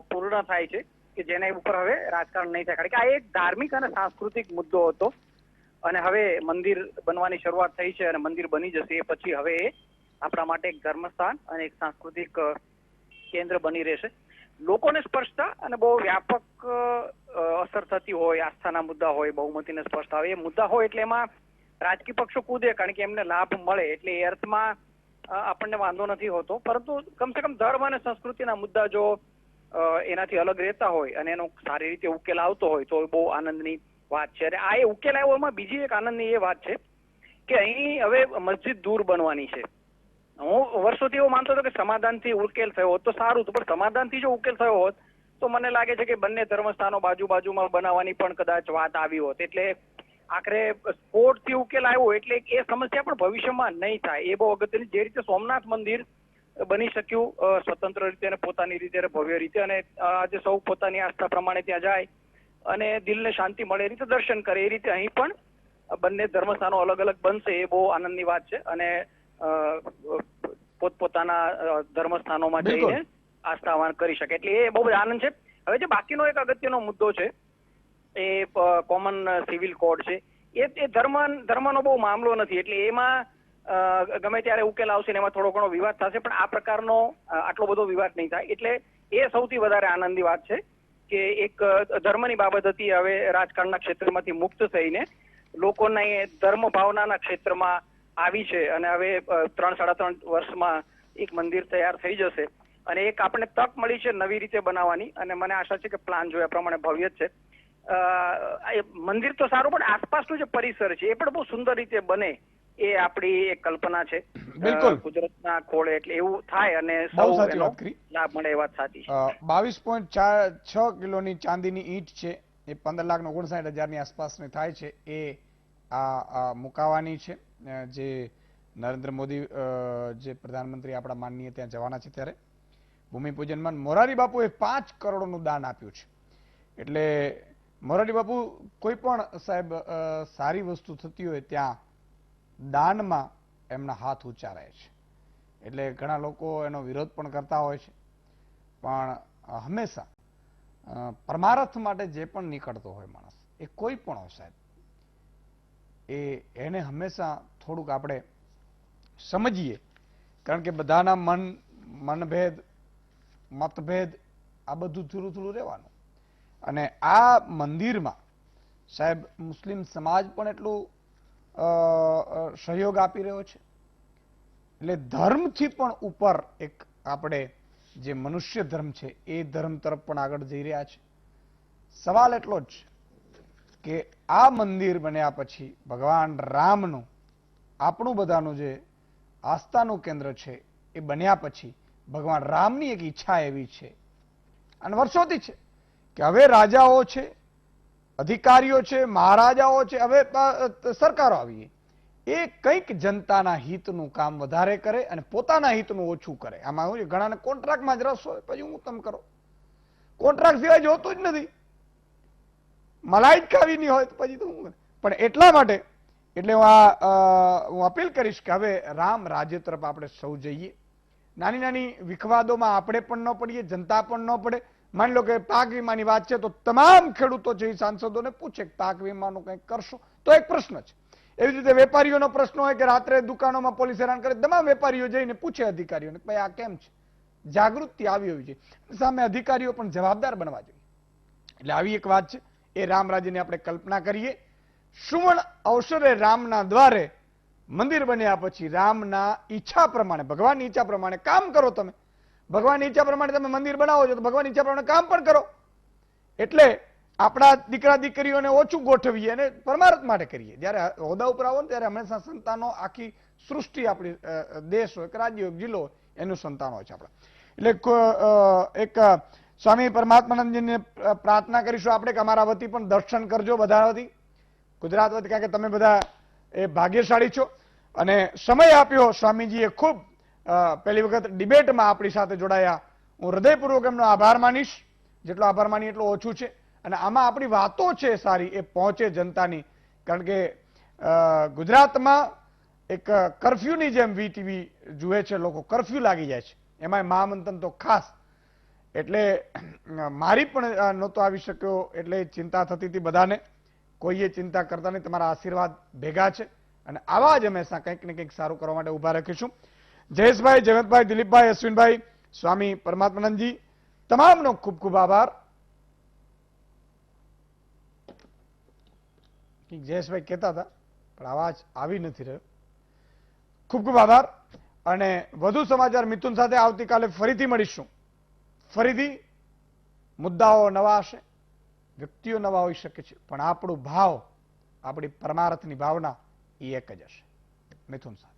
પૂર્ણ થાય છે કે જેના ઉપર હવે રાજકારણ નહીં થાય. કારણ કે આ એક ધાર્મિક અને સાંસ્કૃતિક મુદ્દો હતો અને હવે મંદિર બનવાની શરૂઆત થઈ છે અને મંદિર બની જશે એ પછી હવે એ આપણા માટે એક ધર્મસ્થાન અને એક સાંસ્કૃતિક કેન્દ્ર બની રહેશે. લોકોને સ્પર્શતા અને બહુ વ્યાપક અસર થતી હોય, આસ્થાના મુદ્દા હોય, બહુમતીને સ્પર્શતા હોય, એ મુદ્દા હોય એટલે એમાં રાજકીય પક્ષો કૂદે કારણ કે એમને લાભ મળે, એટલે એ અર્થમાં આપણને વાંધો નથી હોતો. પરંતુ કમસે કમ ધર્મ અને સંસ્કૃતિના મુદ્દા જો એનાથી અલગ રહેતા હોય અને એનો સારી રીતે ઉકેલ આવતો હોય તો બહુ આનંદની વાત છે. અને આ એ ઉકેલ આવ્યો એમાં બીજી એક આનંદની એ વાત છે કે અહીં હવે મસ્જિદ દૂર બનવાની છે. હું વર્ષોથી એવું માનતો હતો કે સમાધાનથી ઉકેલ થયો હોત તો સારું હતું, પણ સમાધાનથી જો ઉકેલ થયો હોત તો મને લાગે છે કે બંને ધર્મસ્થાનો બાજુમાં બનાવવાની પણ કદાચ વાત આવી હોત. એટલે આખરે કોર્ટથી ઉકેલ આવ્યો એટલે એ સમસ્યા પણ ભવિષ્યમાં નહીં થાય એ બહુ અગત્યની. જે રીતે સોમનાથ મંદિર બની શક્યું સ્વતંત્ર રીતે અને પોતાની રીતે ભવ્ય રીતે, અને આજે સૌ પોતાની આસ્થા પ્રમાણે ત્યાં જાય અને દિલને શાંતિ મળે એ રીતે દર્શન કરે, એ રીતે અહીં પણ બંને ધર્મસ્થાનો અલગ અલગ બનશે એ બહુ આનંદની વાત છે. અને પોતપોતાના ધર્મસ્થાનોમાં જઈને આસ્થાવાન કરી શકે એટલે એ બહુ બધો આનંદ છે. હવે જે બાકીનો એક અગત્યનો મુદ્દો છે એ કોમન સિવિલ કોડ છે. એ ધર્મનો બહુ મામલો નથી એટલે એમાં ગમે ત્યારે ઉકેલ આવશે ને એમાં થોડો ઘણો વિવાદ થશે, પણ આ પ્રકારનો આટલો બધો વિવાદ નહીં થાય એટલે એ સૌથી વધારે આનંદની વાત છે કે એક ધર્મની બાબત હતી હવે રાજકારણના ક્ષેત્રમાંથી મુક્ત થઈને લોકોના ધર્મ ભાવનાના ક્ષેત્રમાં આવી છે અને હવે 3-3.5 વર્ષમાં એક મંદિર તૈયાર થઈ જશે અને એક આપણને તક મળી છે નવી રીતે બનાવવાની. અને મને આશા છે કે પ્લાન જોયા પ્રમાણે ભવ્ય જ છે. મંદિર તો સારું, પણ આસપાસનું જે પરિસર છે એ પણ બહુ સુંદર રીતે બને એ આપણી એક કલ્પના છે. કુદરતના ખોળે એટલે એવું થાય અને સૌ એનો લાભ મળે એ વાત સાચી છે. 22.6 કિલોની ચાંદીની ઈંટ છે એ 15,59,000ની આસપાસની થાય છે એ આ મુકાવાની છે. જે નરેન્દ્ર મોદી જે પ્રધાનમંત્રી આપણા માનનીય ત્યાં જવાના છે ત્યારે ભૂમિપૂજનમાં મોરારી બાપુએ 5 કરોડનું દાન આપ્યું છે. એટલે મોરારી બાપુ કોઈ પણ સાહેબ સારી વસ્તુ થતી હોય ત્યાં દાનમાં એમના હાથ ઊંચા રહે છે. એટલે ઘણા લોકો એનો વિરોધ પણ કરતા હોય છે, પણ હંમેશા પરમાર્થ માટે જે પણ નીકળતો હોય માણસ એ કોઈ પણ હોય સાહેબ એને હંમેશા થોડુંક આપણે સમજીએ. કારણ કે બધાના મનભેદ મતભેદ આ બધું થોડું થોડું રહેવાનું. અને આ મંદિરમાં સાહેબ મુસ્લિમ સમાજ પણ એટલું સહયોગ આપી રહ્યો છે. એટલે ધર્મથી પણ ઉપર એક આપણે જે મનુષ્ય ધર્મ છે એ ધર્મ તરફ પણ આગળ જઈ રહ્યા છે. સવાલ એટલો જ કે આ મંદિર બન્યા પછી ભગવાન રામનું આપણું બધાનું જે આસ્થાનું કેન્દ્ર છે એ બન્યા પછી ભગવાન રામની એક ઈચ્છા એવી છે અને વર્ષોથી છે કે હવે રાજાઓ છે, અધિકારીઓ છે, મહારાજાઓ છે, હવે સરકારો આવી એ કંઈક જનતાના હિતનું કામ વધારે કરે અને પોતાના હિતનું ઓછું કરે. આમાં એવું છે ઘણાને કોન્ટ્રાક્ટમાં જ રસ હોય, પછી હું તમે કરો, કોન્ટ્રાક્ટ સિવાય જોતું જ નથી, મલાઈ જ ખાવી નહીં હોય તો પછી તો હું. પણ એટલા માટે એટલે હું અપીલ કરીશ કે હવે રામ રાજ્ય તરફ આપણે સૌ જઈએ. નાની નાની વિખવાદોમાં આપણે પણ ન પડીએ, જનતા પણ ન પડે. માની લો કે પાક વીમાની વાત છે તો તમામ ખેડૂતો છે એ સાંસદોને પૂછે કે પાક વીમાનું કંઈક કરશો તો એક પ્રશ્ન છે. એવી રીતે વેપારીઓનો પ્રશ્ન હોય કે રાત્રે દુકાનોમાં પોલીસ હેરાન કરે, તમામ વેપારીઓ જઈને પૂછે અધિકારીઓને ભાઈ આ કેમ છે, જાગૃતિ આવી હોવી જોઈએ, સામે અધિકારીઓ પણ જવાબદાર બનવા જોઈએ. એટલે આવી એક વાત છે. એ રામ રાજ્યની આપણે કલ્પના કરીએ. સુવર્ણ અવસરે રામના દ્વારે મંદિર બન્યા પછી રામના ઈચ્છા પ્રમાણે, ભગવાનની ઈચ્છા પ્રમાણે કામ કરો. તમે ભગવાનની ઈચ્છા પ્રમાણે તમે મંદિર બનાવો છો તો ભગવાનની ઈચ્છા પ્રમાણે કામ પણ કરો. એટલે આપણા દીકરા દીકરીઓને ઓછું ગોઠવીએ અને પરમાર્થ માટે કરીએ. જ્યારે હોદ્દા ઉપર આવો ને ત્યારે હંમેશા સંતાનો, આખી સૃષ્ટિ, આપણી દેશ હોય કે રાજ્ય હોય, જિલ્લો હોય, એનું સંતાનો હોય છે આપણા. એટલે એક સ્વામી પરમાત્માનંદજીને પ્રાર્થના કરીશું આપણે કે અમારા વતી પણ દર્શન કરજો, બધા વતી, ગુજરાત વતી, કારણ કે તમે બધા એ ભાગ્યશાળી છો અને સમય આપ્યો. સ્વામીજીએ ખૂબ પહેલી વખત ડિબેટમાં આપણી સાથે જોડાયા. હું હૃદયપૂર્વક એમનો આભાર માનીશ. જેટલો આભાર માની એટલો ઓછું છે. અને આમાં આપણી વાતો છે સારી, એ પહોંચે જનતાની. કારણ કે ગુજરાતમાં એક કર્ફ્યુની જેમ વીટીવી જુએ છે લોકો, કર્ફ્યુ લાગી જાય છે, એમાં મહામંથન તો ખાસ. એટલે મારી પણ નહોતો આવી શક્યો, એટલે ચિંતા થતી હતી બધાને. કોઈએ ચિંતા કરતા નહીં, તમારા આશીર્વાદ ભેગા છે અને આવા જ હંમેશા કંઈક ને કંઈક સારું કરવા માટે ઉભા રાખીશું. જયેશભાઈ, જયવંતભાઈ, દિલીપભાઈ, અશ્વિનભાઈ, સ્વામી પરમાત્માનંદજી, તમામનો ખૂબ ખૂબ આભાર. જયેશભાઈ કહેતા હતા પણ અવાજ આવી નથી રહ્યો. ખૂબ ખૂબ આભાર. અને વધુ સમાચાર મિથુન સાથે આવતીકાલે ફરીથી મળીશું. ફરીથી મુદ્દાઓ નવા હશે, વ્યક્તિઓ નવા હોઈ શકે છે, પણ આપણું ભાવ, આપણી પરમાર્થની ભાવના એ એક જ હશે. મિથુન સાથે.